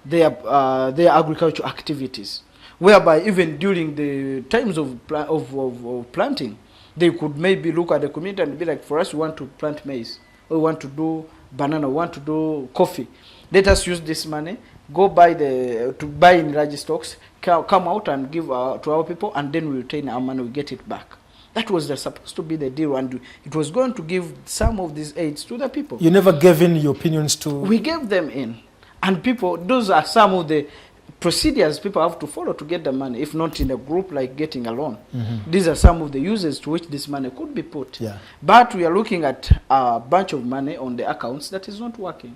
their agricultural activities, whereby even during the times of planting, they could maybe look at the community and be like, for us, we want to plant maize, or we want to do banana, we want to do coffee. Let us use this money, go buy in large stocks, come out and give to our people, and then we retain our money, we get it back. That was supposed to be the deal, and it was going to give some of these aids to the people. You never gave in your opinions to... We gave them in. And people, those are some of the procedures people have to follow to get the money, if not in a group like getting a loan. These are some of the uses to which this money could be put. Yeah. But we are looking at a bunch of money on the accounts that is not working.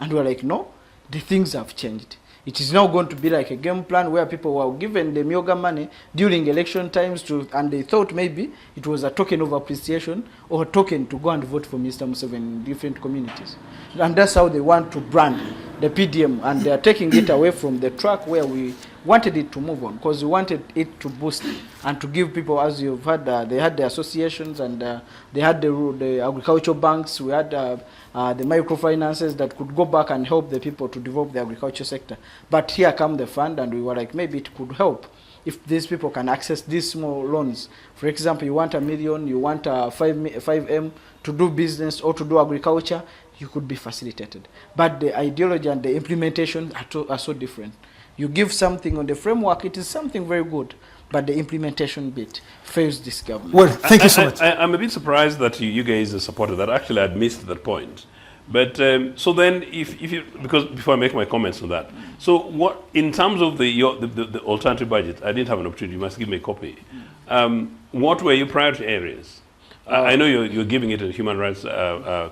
And we're like, no, the things have changed. It is now going to be like a game plan where people were given the Myoga money during election times and they thought maybe it was a token of appreciation or a token to go and vote for Mr. Museveni in different communities. And that's how they want to brand the PDM, and they are taking it away from the track where we wanted it to move on because we wanted it to boost and to give people, as you've heard, they had the associations and they had the agricultural banks. We had the microfinances that could go back and help the people to develop the agriculture sector. But here come the fund, and we were like, maybe it could help if these people can access these small loans. For example, you want $1 million, you want 5M to do business or to do agriculture, you could be facilitated. But the ideology and the implementation are so different. You give something on the framework, it is something very good, but the implementation bit fails this government. Well, thank you so much. I'm a bit surprised that you guys supported that. Actually, I'd missed that point. But so then, if you, because before I make my comments on that, so what in terms of the alternative budget, I didn't have an opportunity. You must give me a copy. What were your priority areas? I know you're giving it a human rights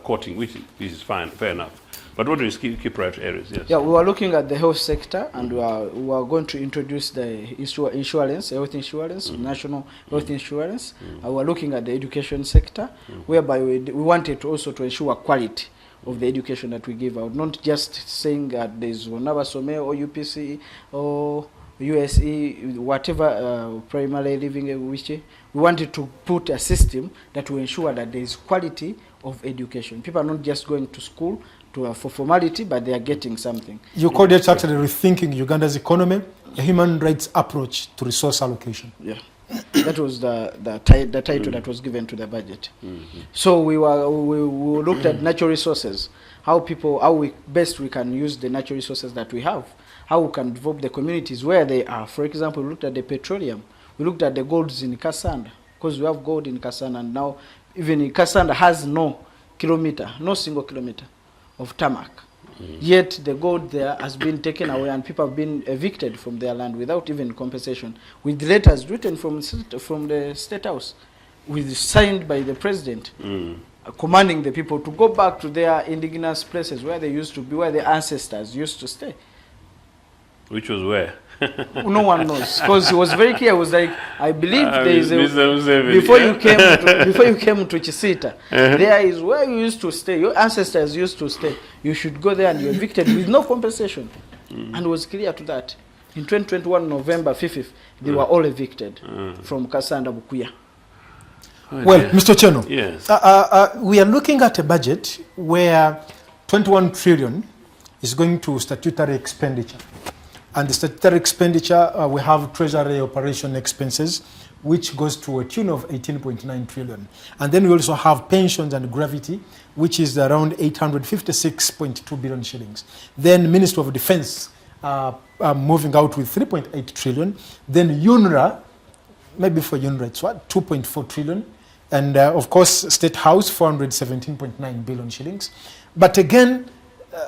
coating, which is fine, fair enough. But what are your key priority areas? Yes. Yeah, we were looking at the health sector, and we are going to introduce the insurance, health insurance, national health insurance. We were looking at the education sector, whereby we wanted also to ensure quality of the education that we give out, not just saying that there's Some or UPC or USE, whatever primary living which we wanted to put a system that will ensure that there is quality of education. People are not just going to school for formality, but they are getting something. You called it actually rethinking Uganda's economy, a human rights approach to resource allocation. Yeah. That was the title that was given to the budget. So we looked at natural resources, how we can use the natural resources that we have, how we can develop the communities where they are. For example, we looked at the petroleum, we looked at the golds in Kassanda, because we have gold in Kassanda, and now even in Kassanda has no single kilometer of tarmac. Yet the gold there has been taken away, and people have been evicted from their land without even compensation, with letters written from the State House, signed by the president, commanding the people to go back to their indigenous places where they used to be, where their ancestors used to stay. Which was where? No one knows, because it was very clear. It was like, I believe there is before you came to Chisita, there is where you used to stay. Your ancestors used to stay. You should go there, and you're evicted with no compensation. And it was clear to that. In 2021, November 5th, they were all evicted from Kassanda Bukuya. Well, Mr. Ochieno, yes. We are looking at a budget where 21 trillion is going to statutory expenditure. And the statutory expenditure, we have treasury operation expenses, which goes to a tune of 18.9 trillion. And then we also have pensions and gravity, which is around 856.2 billion shillings. Then Ministry of Defense moving out with 3.8 trillion. Then UNRWA, maybe for UNRWA, it's what, 2.4 trillion. And of course, State House, 417.9 billion shillings. But again,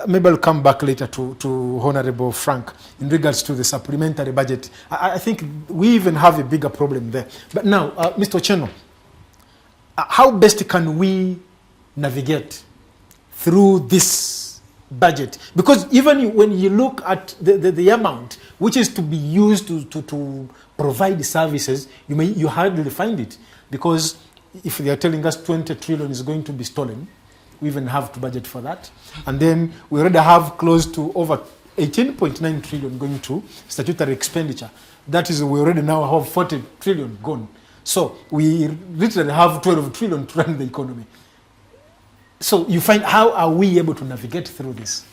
maybe I'll come back later to Honorable Frank in regards to the supplementary budget. I think we even have a bigger problem there. But now, Mr. Ochieno, how best can we navigate through this budget? Because even when you look at the amount which is to be used to provide services, you hardly find it. Because if they are telling us 20 trillion is going to be stolen, we even have to budget for that. And then we already have close to over 18.9 trillion going to statutory expenditure. That is, we already now have 40 trillion gone. So we literally have 12 trillion to run the economy. So you find, how are we able to navigate through this?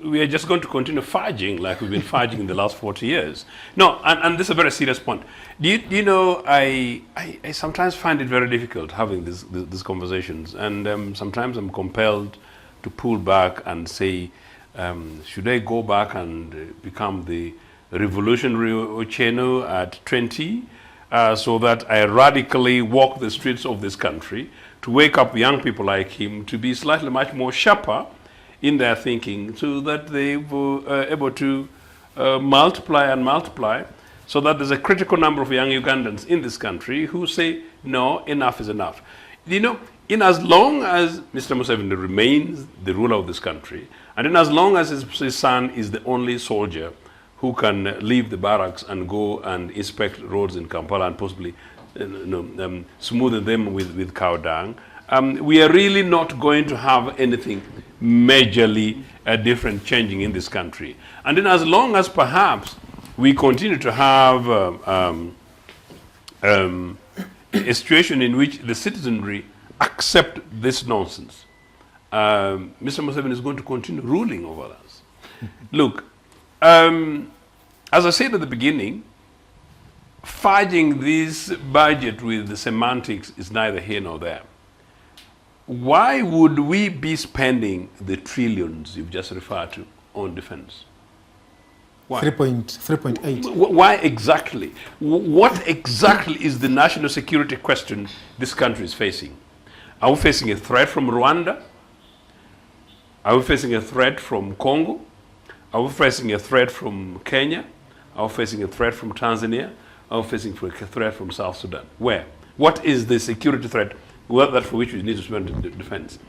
We are just going to continue fudging like we've been fudging in the last 40 years. No, and this is a very serious point. Do you know, I sometimes find it very difficult having these conversations, and sometimes I'm compelled to pull back and say, should I go back and become the revolutionary Ochieno at 20, so that I radically walk the streets of this country to wake up young people like him to be slightly much more sharper in their thinking, so that they were able to multiply, so that there's a critical number of young Ugandans in this country who say, no, enough is enough. You know, in as long as Mr. Museveni remains the ruler of this country, and in as long as his son is the only soldier who can leave the barracks and go and inspect roads in Kampala and possibly smoothen them with cow dung, we are really not going to have anything majorly different changing in this country. And then as long as perhaps we continue to have a situation in which the citizenry accept this nonsense, Mr. Museveni is going to continue ruling over us. Look, as I said at the beginning, fudging this budget with the semantics is neither here nor there. Why would we be spending the trillions you've just referred to on defense? Why? 3.8. Why exactly? What exactly is the national security question this country is facing? Are we facing a threat from Rwanda? Are we facing a threat from Congo? Are we facing a threat from Kenya? Are we facing a threat from Tanzania? Are we facing a threat from South Sudan? Where? What is the security threat that for which we need to spend defense?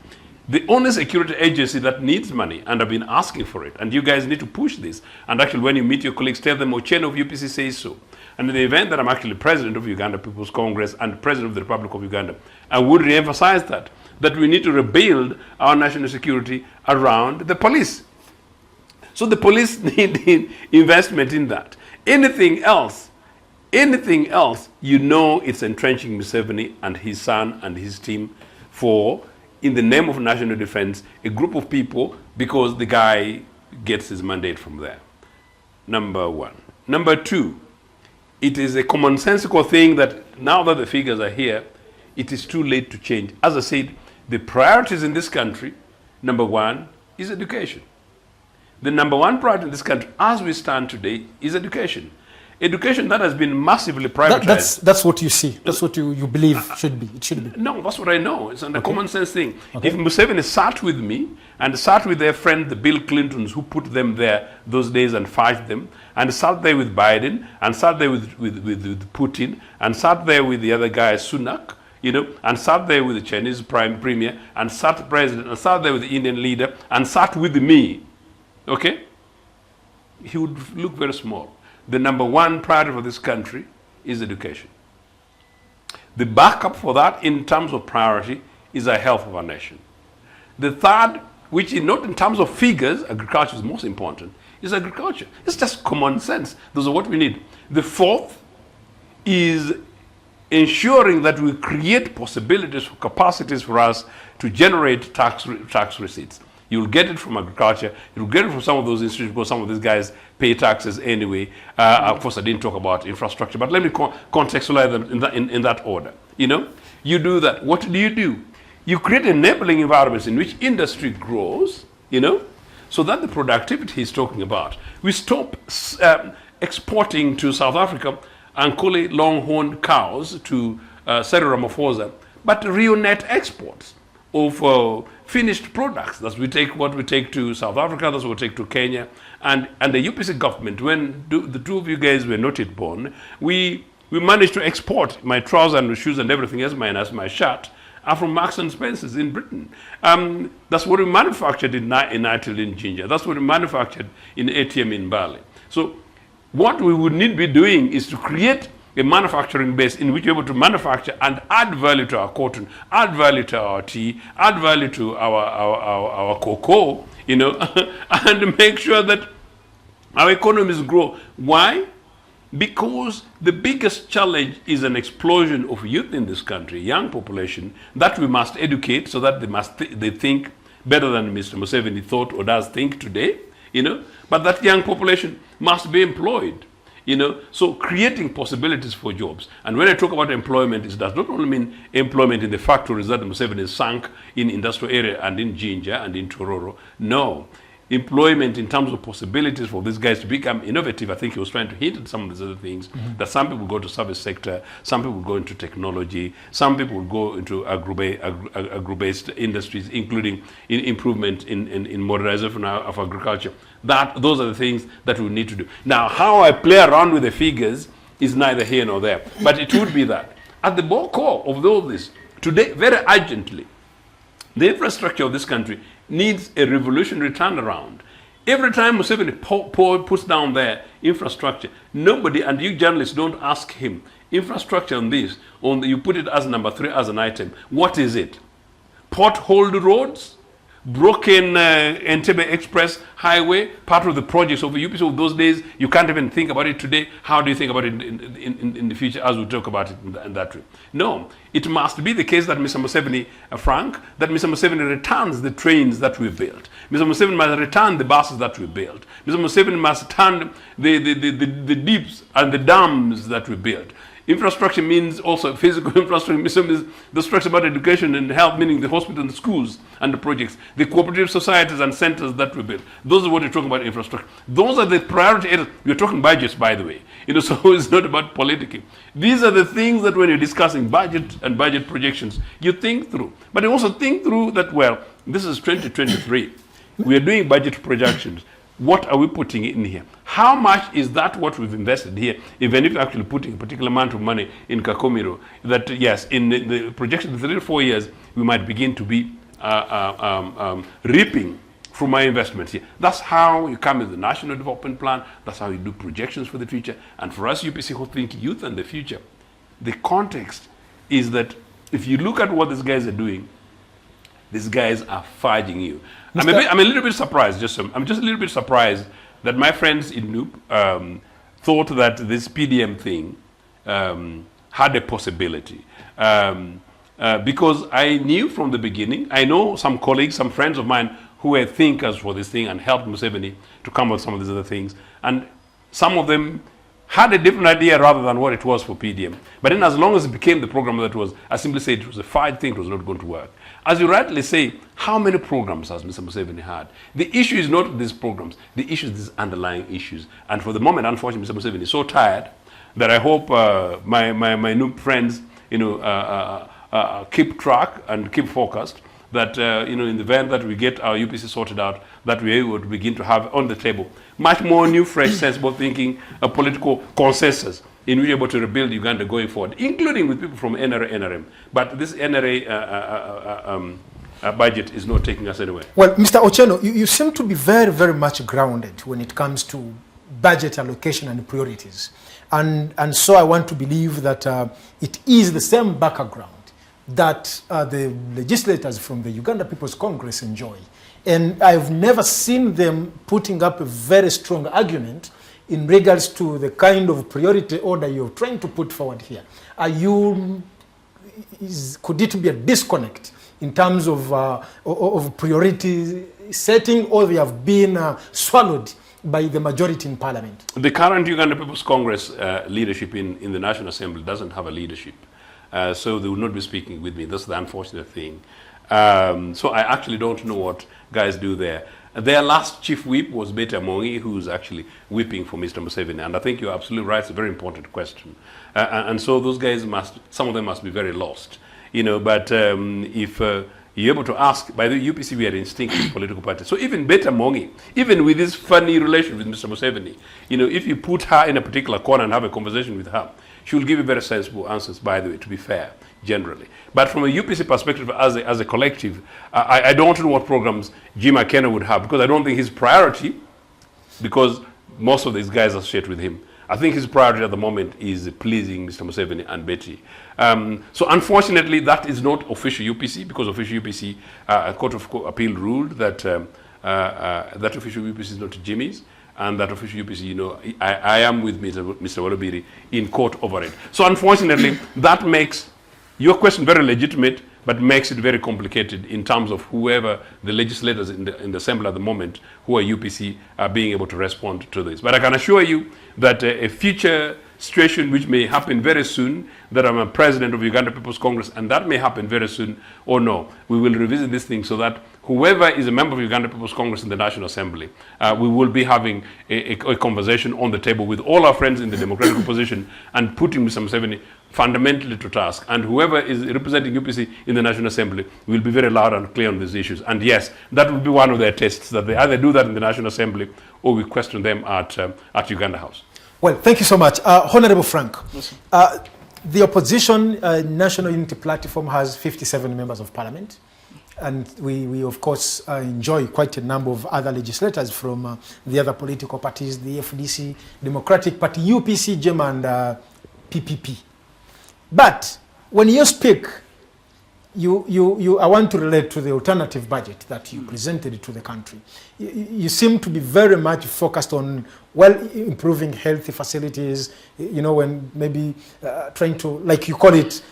The only security agency that needs money, and I've been asking for it, and you guys need to push this, and actually when you meet your colleagues, tell them Ochieno of UPC says so. And in the event that I'm actually president of Uganda People's Congress and president of the Republic of Uganda, I would re-emphasize that we need to rebuild our national security around the police. So the police need investment in that. Anything else, you know it's entrenching Museveni and his son and his team for, in the name of national defense, a group of people because the guy gets his mandate from there. Number one. Number two, it is a commonsensical thing that now that the figures are here, it is too late to change. As I said, the priorities in this country, number one, is education. The number one priority in this country, as we stand today, is education. Education that has been massively privatized. That's what you see. That's what you believe should be. It should be. No, that's what I know. It's a common sense thing. Okay. If Museveni sat with me and sat with their friend, the Bill Clintons, who put them there those days and fight them, and sat there with Biden, and sat there with Putin, and sat there with the other guy, Sunak, and sat there with the Chinese premier, and sat president, and sat there with the Indian leader, and sat with me, okay? He would look very small. The number one priority for this country is education. The backup for that in terms of priority is the health of our nation. The third, which is not in terms of figures, agriculture is most important, is agriculture. It's just common sense. Those are what we need. The fourth is ensuring that we create possibilities, capacities for us to generate tax receipts. You'll get it from agriculture. You'll get it from some of those institutions because some of these guys pay taxes anyway. Of course, I didn't talk about infrastructure, but let me contextualize them in that order. You do that. What do? You create enabling environments in which industry grows, so that the productivity he's talking about. We stop exporting to South Africa Ankole longhorn cows to Cyril Ramaphosa, but real net exports of finished products. That's what we take to South Africa, that's what we take to Kenya. And the UPC government, when the two of you guys were not yet born, we managed to export my trousers and shoes and everything else, minus my shirt, are from Marks and Spencer's in Britain. That's what we manufactured in Nitel in Ginger. That's what we manufactured in ATM in Bali. So what we would need to be doing is to create a manufacturing base in which we're able to manufacture and add value to our cotton, add value to our tea, add value to our cocoa, and make sure that our economies grow. Why? Because the biggest challenge is an explosion of youth in this country, young population, that we must educate so that they think better than Mr. Museveni thought or does think today, But that young population must be employed. So creating possibilities for jobs. And when I talk about employment, it does not only mean employment in the factories that Museveni has sunk in industrial area and in Jinja and in Tororo. No. Employment in terms of possibilities for these guys to become innovative. I think he was trying to hint at some of these other things, that some people go to service sector, some people go into technology, some people go into agro-based industries, including improvement in modernization of agriculture. Those are the things that we need to do. Now, how I play around with the figures is neither here nor there, but it would be that. At the core of all this, today, very urgently, the infrastructure of this country needs a revolutionary turnaround. Every time Museveni puts down their infrastructure, nobody, and you journalists don't ask him, infrastructure on this, you put it as number 3 as an item. What is it? Potholed roads? broken Entebbe Express Highway, part of the projects of the UPC of those days. You can't even think about it today. How do you think about it in the future as we talk about it in that way? No, it must be the case that Mr. Museveni, Frank, that Mr. Museveni returns the trains that we built. Mr. Museveni must return the buses that we built. Mr. Museveni must return the deeps and the dams that we built. Infrastructure means also physical infrastructure, means the structure about education and health, meaning the hospitals and the schools and the projects, the cooperative societies and centers that we build. Those are what you're talking about infrastructure. Those are the priority areas. We're talking budgets, by the way. So it's not about politicking. These are the things that when you're discussing budget and budget projections, you think through. But you also think through that, well, this is 2023. We are doing budget projections. What are we putting in here? How much is that what we've invested here? Even if you're actually putting a particular amount of money in Kakomiro, that yes, in the projection of 3 to 4 years, we might begin to be reaping from my investments here. That's how you come with the National Development Plan. That's how you do projections for the future. And for us, UPC who think youth and the future, the context is that if you look at what these guys are doing, these guys are fudging you. I'm a little bit surprised. I'm just a little bit surprised that my friends in NUP thought that this PDM thing had a possibility. Because I knew from the beginning, I know some colleagues, some friends of mine who were thinkers for this thing and helped Museveni to come up with some of these other things. And some of them had a different idea rather than what it was for PDM. But then as long as it became the program that was, I simply said it was a fine thing, it was not going to work. As you rightly say, how many programs has Mr. Museveni had? The issue is not these programs. The issue is these underlying issues. And for the moment, unfortunately, Mr. Museveni is so tired that I hope my new friends, keep track and keep focused. That in the event that we get our UPC sorted out, that we're able to begin to have on the table much more new, fresh, sensible thinking, a political consensus in which we're able to rebuild Uganda going forward, including with people from NRA, NRM. But this NRA budget is not taking us anywhere. Well, Mr. Ochieno, you seem to be very, very much grounded when it comes to budget allocation and priorities. And so I want to believe that it is the same background that the legislators from the Uganda People's Congress enjoy. And I've never seen them putting up a very strong argument in regards to the kind of priority order you're trying to put forward here. Could it be a disconnect in terms of priority setting, or they have been swallowed by the majority in Parliament? The current Uganda People's Congress leadership in the National Assembly doesn't have a leadership. So they will not be speaking with me. That's the unfortunate thing. So I actually don't know what guys do there. Their last chief whip was Beta Mongi, who's actually whipping for Mr. Museveni. And I think you're absolutely right. It's a very important question. And so those guys some of them must be very lost. But if you're able to ask, by the UPC, we are instinctive political party. So even Beta Mongi, even with this funny relation with Mr. Museveni, if you put her in a particular corner and have a conversation with her, she will give you very sensible answers, by the way, to be fair, generally. But from a UPC perspective, as a collective, I don't know what programs Anti-Akena would have, because I don't think his priority, because most of these guys associate with him, I think his priority at the moment is pleasing Mr. Museveni and Betty. So unfortunately, that is not official UPC, because official UPC, a Court of Appeal ruled that that official UPC is not Jimmy's. And that official UPC, I am with Mr. Walobiri in court over it. So unfortunately, that makes your question very legitimate, but makes it very complicated in terms of whoever the legislators in the Assembly at the moment who are UPC are being able to respond to this. But I can assure you that a future situation which may happen very soon, that I'm a president of Uganda People's Congress, and that may happen very soon, or no, we will revisit this thing so that whoever is a member of Uganda People's Congress in the National Assembly, we will be having a conversation on the table with all our friends in the Democratic opposition and putting Mr. Museveni fundamentally to task. And whoever is representing UPC in the National Assembly will be very loud and clear on these issues. And yes, that will be one of their tests, that they either do that in the National Assembly or we question them at Uganda House. Well, thank you so much. Honorable Frank, the opposition National Unity Platform has 57 members of Parliament. And we of course, enjoy quite a number of other legislators from the other political parties, the FDC, Democratic Party, UPC, GEM, and PPP. But when you speak, I want to relate to the alternative budget that you presented to the country. You seem to be very much focused on, well, improving healthy facilities, when maybe trying to, like you call it,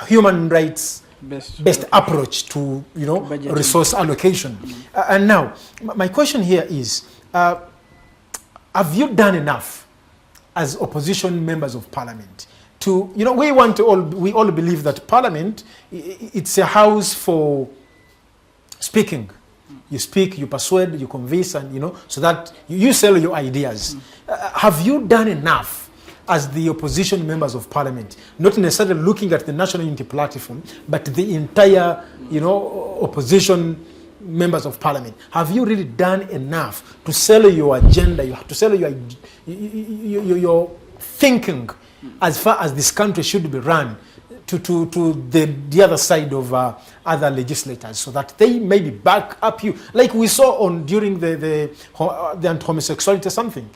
human rights best approach to, resource allocation. And now, my question here is, have you done enough as opposition members of parliament to, we all believe that parliament, it's a house for speaking. You speak, you persuade, you convince, and, so that you sell your ideas. Have you done enough as the opposition members of parliament, not necessarily looking at the National Unity Platform, but the entire, opposition members of parliament? Have you really done enough to sell your agenda, to sell your thinking as far as this country should be run to the other side of other legislators, so that they maybe back up you, like we saw during the anti-homosexuality something,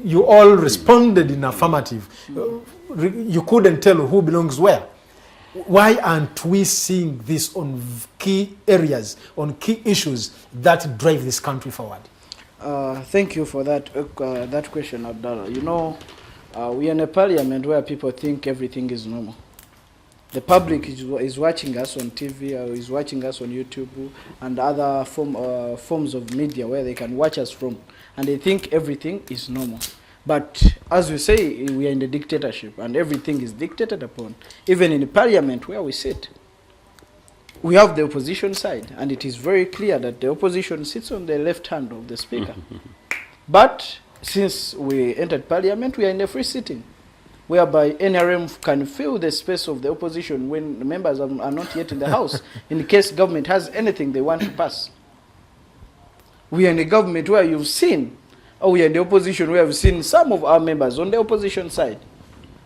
you all responded in affirmative. You couldn't tell who belongs where. Why aren't we seeing this on key areas, on key issues that drive this country forward? Thank you for that question, Abdallah. We are in a parliament where people think everything is normal. The public is watching us on TV, or is watching us on YouTube and other forms of media where they can watch us from, and they think everything is normal. But as we say, we are in the dictatorship, and everything is dictated upon. Even in the parliament where we sit, we have the opposition side, and it is very clear that the opposition sits on the left hand of the speaker. But since we entered parliament, we are in a free sitting, whereby NRM can fill the space of the opposition when the members are not yet in the house, in case government has anything they want to pass. We are in a government where you've seen, we are in the opposition where we've seen some of our members on the opposition side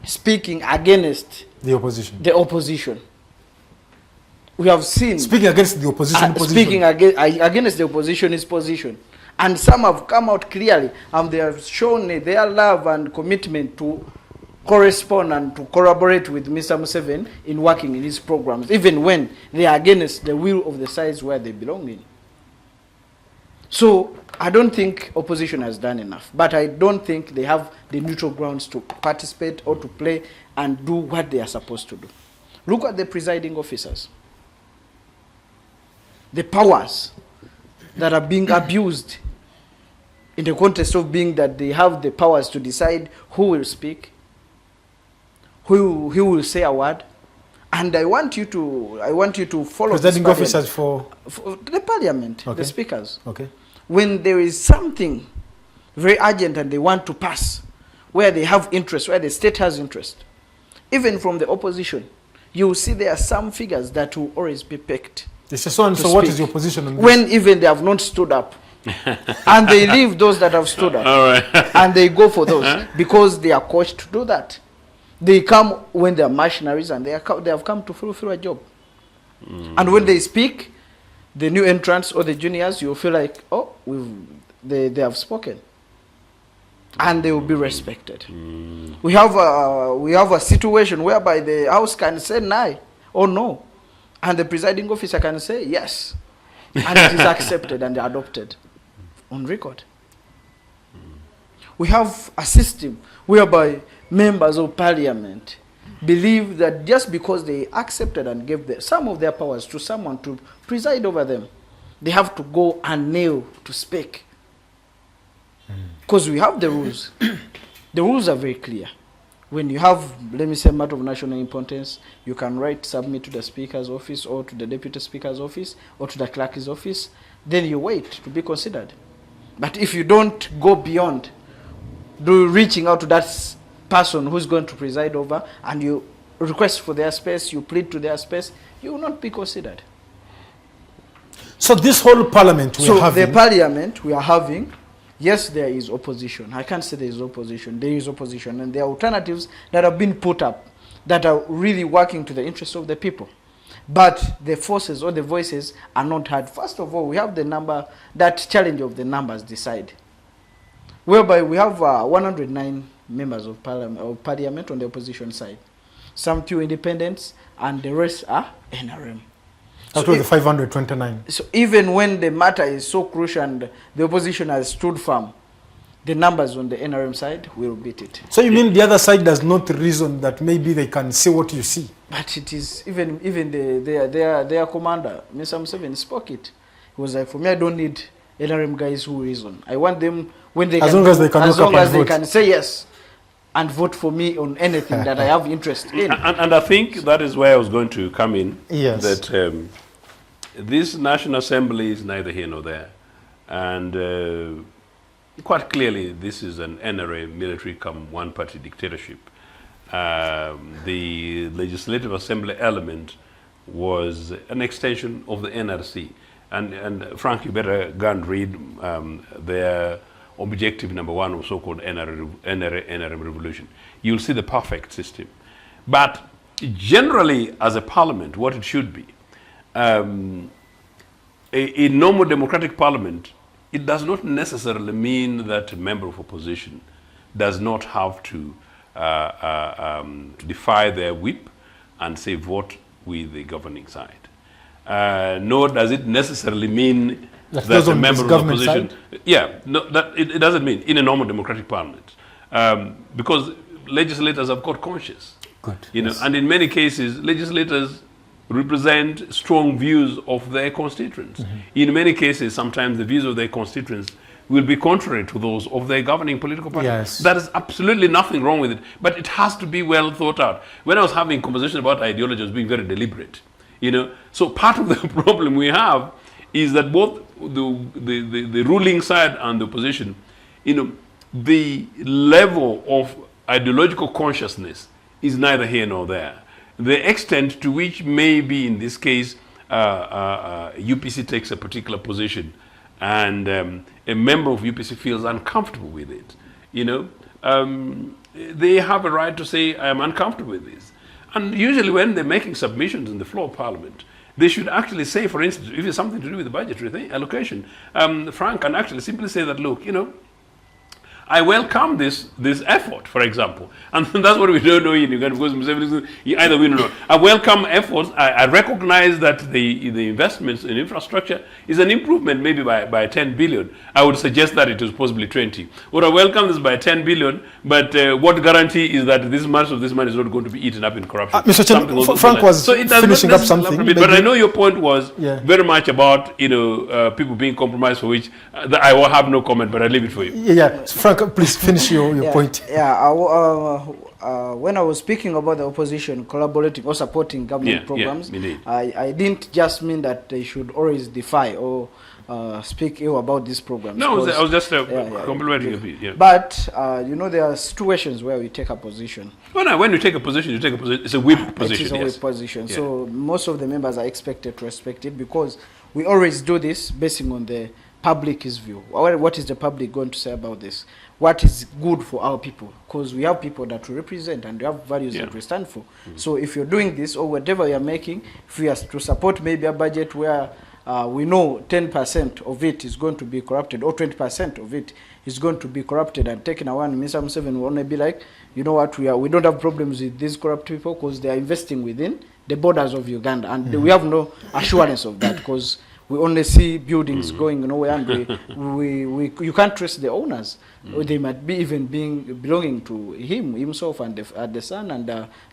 speaking against the opposition. We have seen speaking against the opposition. Speaking against the opposition's position. And some have come out clearly, and they have shown their love and commitment to correspond and to collaborate with Mr. Museveni in working in his programs, even when they are against the will of the sides where they belong in. So I don't think opposition has done enough, but I don't think they have the neutral grounds to participate or to play and do what they are supposed to do. Look at the presiding officers. The powers that are being abused in the context of being that they have the powers to decide who will speak, who will say a word. And I want you to follow presiding officers for the parliament, okay. The speakers. Okay. When there is something very urgent and they want to pass, where they have interest, where the state has interest, even from the opposition, you will see there are some figures that will always be picked. So what is your position on this? When even they have not stood up. And they leave those that have stood up. All right. And they go for those because they are coached to do that. They come when they are mercenaries, and they have come to fulfill a job. And when they speak, the new entrants or the juniors, you feel like, they have spoken. And they will be respected. We have a situation whereby the House can say nay or no. And the presiding officer can say yes. And it is accepted and adopted on record. We have a system whereby members of parliament believe that just because they accepted and gave some of their powers to someone to preside over them, they have to go and kneel to speak. Because we have the rules. The rules are very clear. When you have, let me say, a matter of national importance, you can submit to the Speaker's office or to the Deputy Speaker's office or to the Clerk's office. Then you wait to be considered. But if you don't go beyond reaching out to that person who's going to preside over, and you request for their space, you plead to their space, you will not be considered. So this whole parliament the parliament we are having, yes, there is opposition. I can't say there is opposition. There is opposition. And there are alternatives that have been put up that are really working to the interests of the people. But the forces or the voices are not heard. First of all, we have the number, that challenge of the numbers decide. Whereby we have 109 members of parliament on the opposition side. Some few independents and the rest are NRM. Out of the 529. So even when the matter is so crucial and the opposition has stood firm, the numbers on the NRM side will beat it. So you mean the other side does not reason that maybe they can see what you see? But it is even their commander, Mr. Museveni, spoke it. He was like, for me, I don't need NRM guys who reason. I want them when they as long as they can say yes and vote for me on anything that I have interest in. And I think that is where I was going to come in. Yes. That this National Assembly is neither here nor there. And quite clearly, this is an NRA military come one-party dictatorship. The Legislative Assembly element was an extension of the NRC. And Frank, you better go and read their objective number 1 of so-called NRM revolution. You'll see the perfect system. But generally, as a parliament, what it should be, a normal democratic parliament, it does not necessarily mean that a member of opposition does not have to defy their whip and say vote with the governing side. Nor does it necessarily mean that a member of opposition... it doesn't mean in a normal democratic parliament. Because legislators have got conscience. And in many cases, legislators represent strong views of their constituents. In many cases, sometimes the views of their constituents will be contrary to those of their governing political party. There is absolutely nothing wrong with it, but it has to be well thought out. When I was having a conversation about ideology, I was being very deliberate. So part of the problem we have is that both the ruling side and the opposition, the level of ideological consciousness is neither here nor there. The extent to which maybe in this case UPC takes a particular position and a member of UPC feels uncomfortable with it, they have a right to say, I am uncomfortable with this. And usually when they're making submissions in the floor of Parliament, they should actually say, for instance, if it's something to do with the budgetary allocation, Frank can actually simply say that, look, I welcome this effort, for example. And that's what we don't know in Uganda, because you either win or not. I welcome efforts. I recognize that the investments in infrastructure is an improvement maybe by 10 billion. I would suggest that it is possibly 20. Or I welcome this by 10 billion, but what guarantee is that this much of this money is not going to be eaten up in corruption? Mr. Chen, Frank was finishing up something. But I know your point was very much about people being compromised, for which I will have no comment, but I leave it for you. Frank, please finish your point. When I was speaking about the opposition collaborating or supporting government programs, I didn't just mean that they should always defy or speak ill about these programs. No, I was just complimenting a bit. But there are situations where we take a position. When you take a position, you take a position. It's a whip position. It is a whip position. So most of the members are expected to respect it, because we always do this basing on the public's view. What is the public going to say about this? What is good for our people? Because we have people that we represent and we have values that we stand for. So if you're doing this or whatever you're making, if we are to support maybe a budget where we know 10% of it is going to be corrupted, or 20% of it is going to be corrupted and taken away, and Mr. Museveni will only be like, you know what, we don't have problems with these corrupt people because they are investing within the borders of Uganda, and we have no assurance of that, because we only see buildings going nowhere, and you can't trace the owners. Or they might be even belonging to himself and the son and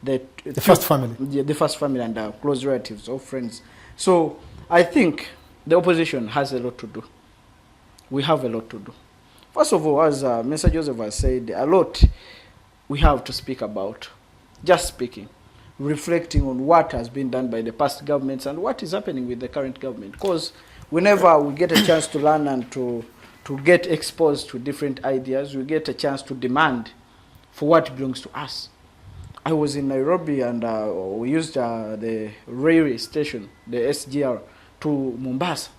the first family. The first family and close relatives or friends. So I think the opposition has a lot to do. We have a lot to do. First of all, as Mr. Joseph has said, a lot we have to speak about. Just speaking. Reflecting on what has been done by the past governments and what is happening with the current government. Because whenever we get a chance to learn and to get exposed to different ideas, we get a chance to demand for what belongs to us. I was in Nairobi and we used the railway station, the SGR, to Mombasa.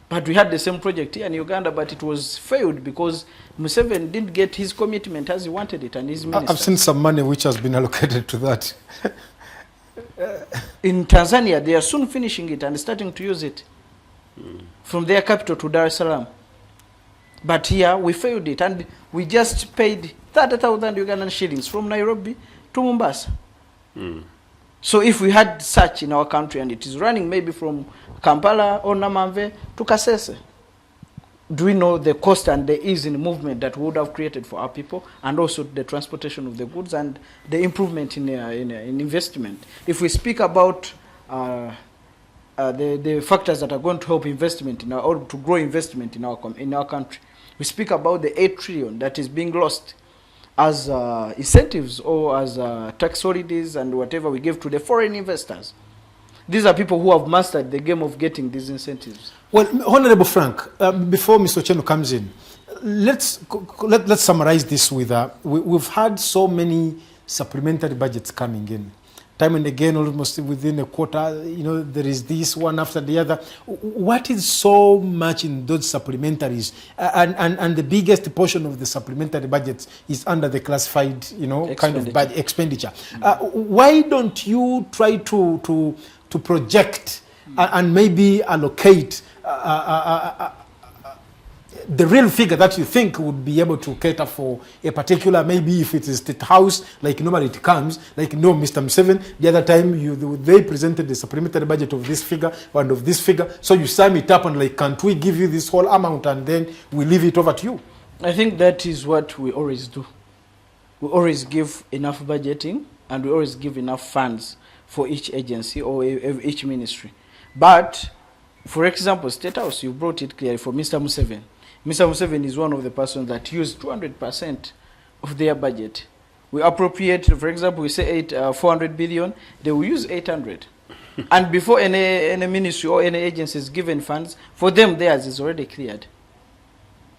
But we had the same project here in Uganda, but it was failed because Museveni didn't get his commitment as he wanted it, and his minister. I've seen some money which has been allocated to that. In Tanzania, they are soon finishing it and starting to use it from their capital to Dar es Salaam. But here, we failed it, and we just paid 30,000 Ugandan shillings from Nairobi to Mombasa. So if we had such in our country and it is running maybe from Kampala or Namamve to Kasese, do we know the cost and the ease in movement that we would have created for our people, and also the transportation of the goods and the improvement in investment? If we speak about the factors that are going to help investment or to grow investment in our country, we speak about the 8 trillion that is being lost as incentives or as tax holidays and whatever we give to the foreign investors. These are people who have mastered the game of getting these incentives. Well, Honorable Frank, before Mr. Ochieno comes in, let's summarize this with, we've had so many supplementary budgets coming in. Time and again, almost within a quarter, you know, there is this one after the other. What is so much in those supplementaries? And the biggest portion of the supplementary budgets is under the classified, you know, kind of expenditure. Why don't you try to project and maybe allocate the real figure that you think would be able to cater for a particular, maybe if it is State House, like normally it comes, like no, Mr. Museveni, the other time they presented the supplementary budget of this figure and of this figure, so you sum it up and like, can't we give you this whole amount and then we leave it over to you? I think that is what we always do. We always give enough budgeting and we always give enough funds for each agency or each ministry. But, for example, State House, you brought it clearly for Mr. Museveni. Mr. Museveni is one of the persons that use 200% of their budget. We appropriate, for example, we say 400 billion, they will use 800. And before any ministry or any agency is given funds, for them theirs is already cleared.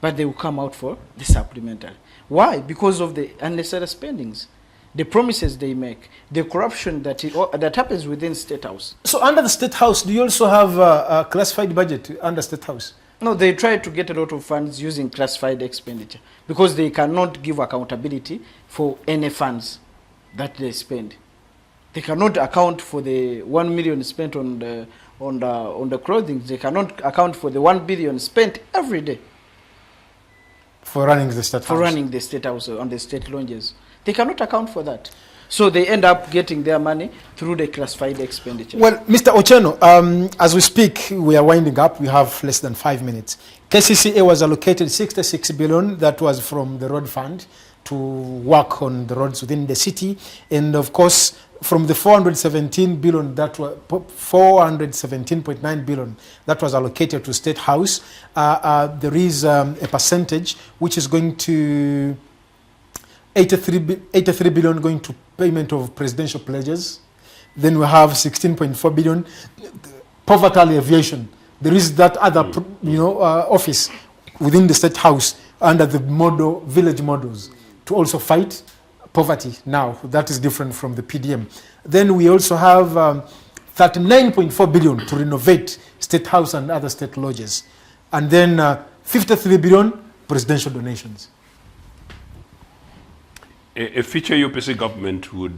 But they will come out for the supplementary. Why? Because of the unnecessary spendings, the promises they make, the corruption that happens within State House. So under the State House, do you also have a classified budget under State House? No, they try to get a lot of funds using classified expenditure because they cannot give accountability for any funds that they spend. They cannot account for the 1 million spent on the clothing. They cannot account for the 1 billion spent every day for running the State House. For running the State House on the state lounges. They cannot account for that. So they end up getting their money through the classified expenditure. Well, Mr. Ochieno, as we speak, we are winding up. We have less than 5 minutes. KCCA was allocated 66 billion. That was from the road fund to work on the roads within the city. And of course, from the 417 billion, that was 417.9 billion that was allocated to State House. There is a percentage which is going to 83 billion going to payment of presidential pledges. Then we have 16.4 billion poverty alleviation. There is that other office within the State House under the model village models to also fight poverty. Now that is different from the PDM. Then we also have 39.4 billion to renovate State House and other state lodges, and then 53 billion presidential donations. A future UPC government would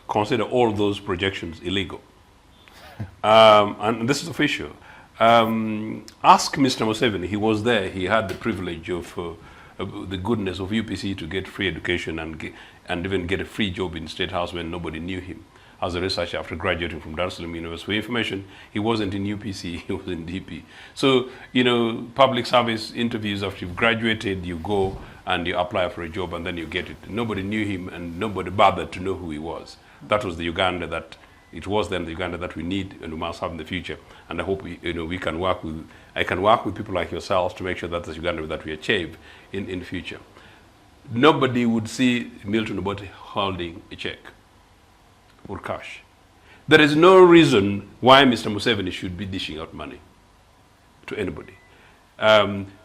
consider all those projections illegal. And this is official. Ask Mr. Museveni, he was there, he had the privilege of the goodness of UPC to get free education and even get a free job in State House when nobody knew him. As a researcher after graduating from Dar es Salaam University for Information, he wasn't in UPC, he was in DP. So, public service interviews, after you've graduated, you go and you apply for a job and then you get it. Nobody knew him and nobody bothered to know who he was. That was the Uganda that, it was then the Uganda that we need and we must have in the future. And I hope we can work with, I can work with people like yourselves to make sure that the Uganda that we achieve in the future. Nobody would see Milton Obote holding a check or cash. There is no reason why Mr. Museveni should be dishing out money to anybody.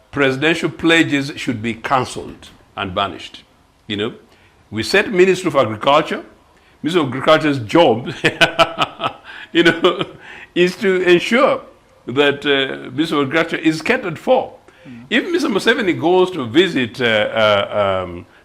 Presidential pledges should be cancelled and banished. We set Minister of Agriculture. Minister of Agriculture's job, is to ensure that Minister of Agriculture is catered for. If Mr. Museveni goes to visit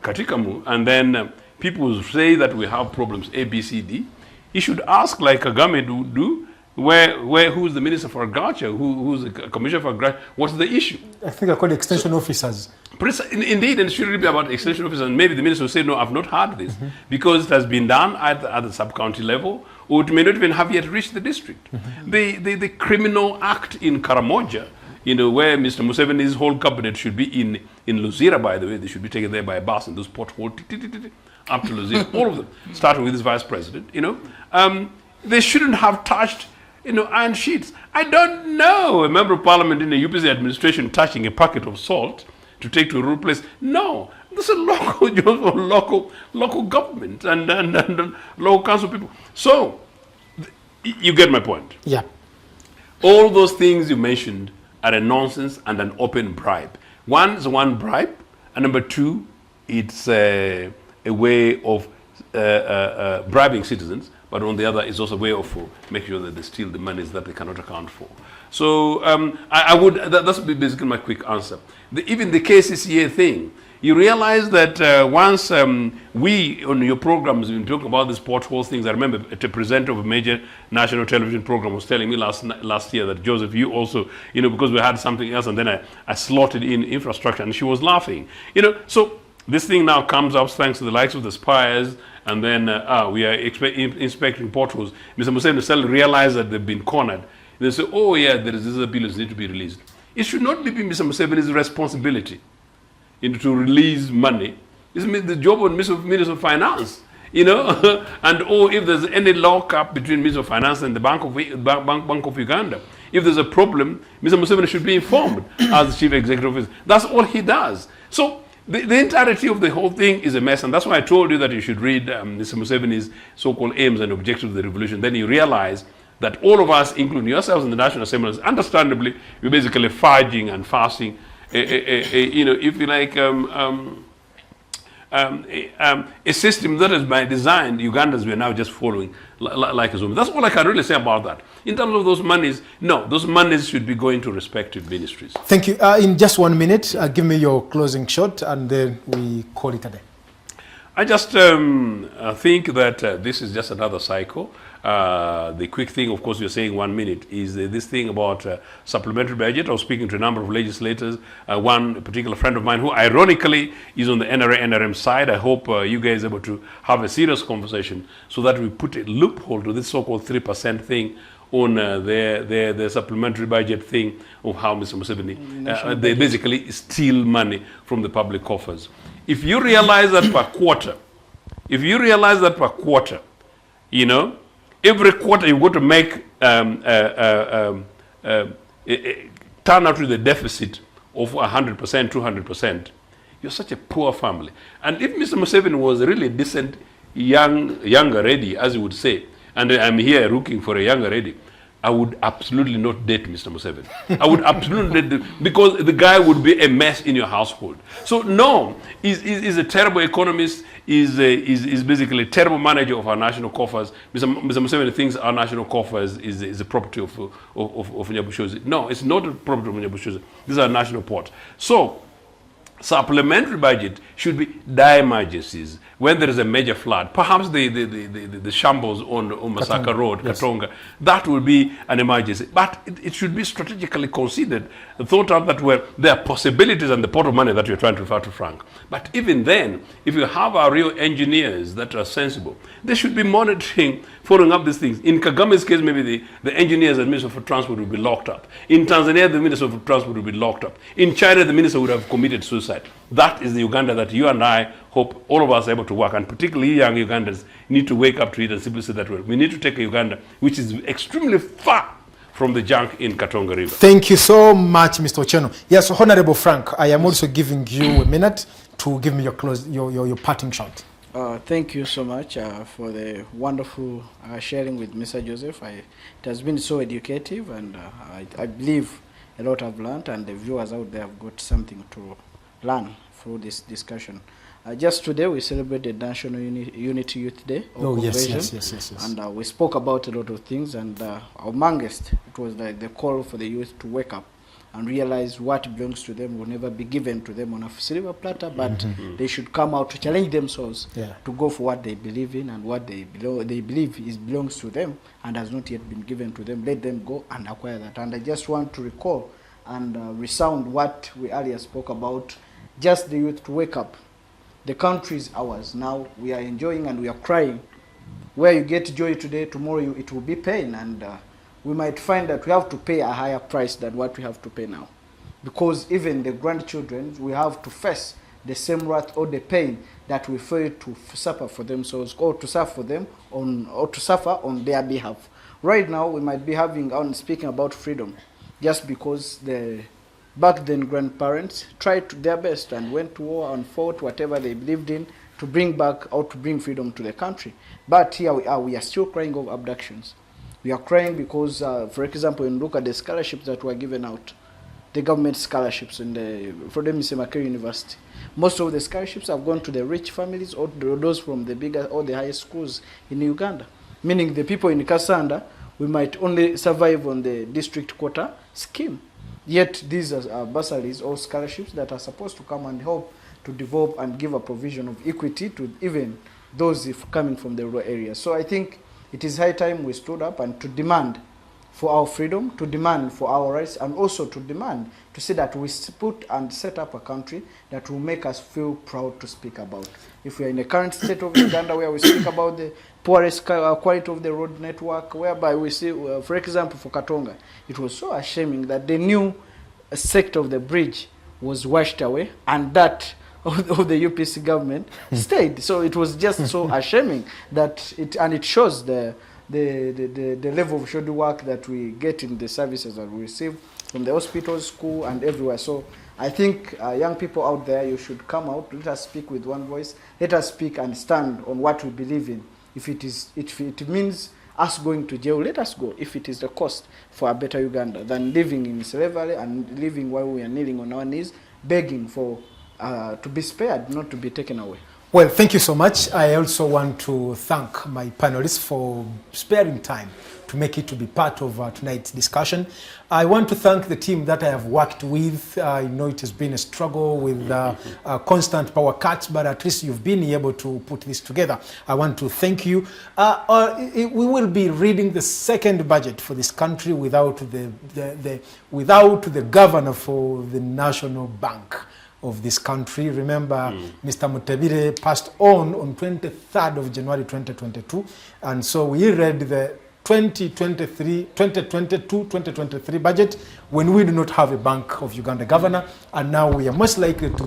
Katikamu and then people say that we have problems A, B, C, D, he should ask, like Kagame would do, who's the Minister for Agriculture, who's the Commissioner for Agriculture, what's the issue? I think I call it extension officers. Indeed, and it should really be about extension officers, and maybe the Minister will say, no, I've not heard this, because it has been done at the sub-county level, or it may not even have yet reached the district. The criminal act in Karamoja, where Mr. Museveni's whole cabinet should be in Luzira, by the way, they should be taken there by a bus in those potholes, up to Luzira, all of them, starting with his vice president, they shouldn't have touched, iron sheets. I don't know a member of parliament in the UPC administration touching a packet of salt to take to a rural place. No, this is a local government and local council people. So, you get my point. Yeah. All those things you mentioned are a nonsense and an open bribe. One is one bribe, and number two, it's a way of bribing citizens, but on the other, it's also a way of making sure that they steal the monies that they cannot account for. So that's basically my quick answer. Even the KCCA thing, you realize that once we, on your programs, when talking about these pothole things, I remember a presenter of a major national television program was telling me last year that, Joseph, you also, because we had something else, and then I slotted in infrastructure, and she was laughing. So this thing now comes up thanks to the likes of the Spires, and then we are inspecting potholes. Mr. Museveni suddenly realized that they've been cornered. They say, oh yeah, there is this bill that needs to be released. It should not be Mr. Museveni's responsibility to release money. It's the job of Minister of Finance, and if there's any lockup between Minister of Finance and the Bank of Uganda, if there's a problem, Mr. Museveni should be informed as the Chief Executive Officer. That's all he does. So the entirety of the whole thing is a mess, and that's why I told you that you should read Mr. Museveni's so-called aims and objectives of the revolution. Then you realize that all of us, including yourselves in the National Assembly, understandably, we're basically fudging and fasting, if you like, a system that is by design, Ugandans were now just following like a zombie. That's all I can really say about that. In terms of those monies, no, those monies should be going to respective ministries. Thank you. In just 1 minute, give me your closing shot, and then we call it a day. I just think that this is just another cycle. The quick thing, of course, you're saying 1 minute, is this thing about supplementary budget. I was speaking to a number of legislators, one particular friend of mine who ironically is on the NRM side. I hope you guys are able to have a serious conversation so that we put a loophole to this so-called 3% thing on their supplementary budget thing of how Mr. Museveni, they basically steal money from the public coffers. If you realize that per quarter, every quarter you got to make turn out with a deficit of 100%, 200%, you're such a poor family. And if Mr. Museveni was a really decent younger lady, as you would say, and I'm here looking for a younger lady, I would absolutely not date Mr. Museveni. I would absolutely date because the guy would be a mess in your household. So no, he's a terrible economist, is basically a terrible manager of our national coffers. Mr. Museveni thinks our national coffers is a property of Nyabushozi. No, it's not a property of Nyabushozi. These are national ports. So supplementary budget should be dire emergencies. When there is a major flood, perhaps the shambles on Masaka Road, yes. Katonga, that will be an emergency. But it should be strategically considered, thought out that there are possibilities and the pot of money that you're trying to refer to, Frank. But even then, if you have our real engineers that are sensible, they should be monitoring, following up these things. In Kagame's case, maybe the engineers and Minister for Transport will be locked up. In Tanzania, the Minister for Transport will be locked up. In China, the minister would have committed suicide. That is the Uganda that you and I hope all of us are able to work, and particularly young Ugandans need to wake up to it and simply say that we need to take a Uganda which is extremely far from the junk in Katonga River. Thank you so much, Mr. Ochieno. Yes, Honorable Frank, I am also giving you a minute to give me your parting shot. Thank you so much for the wonderful sharing with Mr. Joseph. It has been so educative, and I believe a lot I've learned, and the viewers out there have got something to learn through this discussion. Just today we celebrated National Unity Youth Day. Yes. And we spoke about a lot of things, and amongst it was like the call for the youth to wake up and realize what belongs to them will never be given to them on a silver platter, but they should come out to challenge themselves to go for what they believe in and what they believe belongs to them and has not yet been given to them. Let them go and acquire that. And I just want to recall and resound what we earlier spoke about, just the youth to wake up. The country is ours now. We are enjoying and we are crying Where you get joy today, tomorrow it will be pain, and we might find that we have to pay a higher price than what we have to pay now. Because even the grandchildren, we have to face the same wrath or the pain that we fail to suffer for themselves, or to suffer for them or to suffer on their behalf. Right now, we might be speaking about freedom, just because the back then grandparents tried their best and went to war and fought whatever they believed in to bring back or to bring freedom to the country. But here we are still crying over abductions. We are crying because, for example, when you look at the scholarships that were given out, the government scholarships in the Makere University, most of the scholarships have gone to the rich families or those from the bigger or the highest schools in Uganda. Meaning the people in Kassanda, we might only survive on the district quota scheme. Yet these are bursaries or scholarships that are supposed to come and help to develop and give a provision of equity to even those coming from the rural areas. So I think it is high time we stood up and to demand for our freedom, to demand for our rights, and also to demand to see that we put and set up a country that will make us feel proud to speak about. If we are in the current state of Uganda where we speak about the poorest quality of the road network, whereby we see, for example, for Katonga, it was so ashaming that the new sector of the bridge was washed away, and that of the UPC government stayed. So it was just so ashaming that it shows the level of schedule work that we get in the services that we receive from the hospitals, school, and everywhere. So I think young people out there, you should come out. Let us speak with one voice. Let us speak and stand on what we believe in. If it means us going to jail, let us go. If it is the cost for a better Uganda than living in slavery and living while we are kneeling on our knees, begging for to be spared, not to be taken away. Well, thank you so much. I also want to thank my panelists for sparing time to make it to be part of tonight's discussion. I want to thank the team that I have worked with. I know it has been a struggle with constant power cuts, but at least you've been able to put this together. I want to thank you. We will be reading the second budget for this country without the governor for the National Bank of this country. Remember, Mr. Mutebire passed on 23rd of January 2022, and so we read the 2022-2023 budget when we do not have a Bank of Uganda governor, and now we are most likely to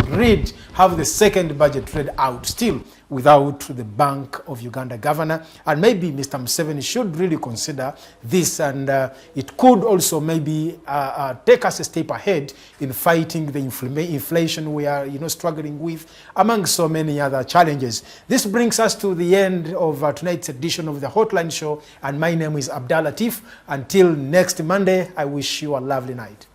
have the second budget read out still without the Bank of Uganda governor. And maybe Mr. Museveni should really consider this, and it could also maybe take us a step ahead in fighting the inflation we are struggling with, among so many other challenges. This brings us to the end of tonight's edition of the Hotline Show, and my name is Abdallah Latif. Until next Monday, I wish you a lovely night.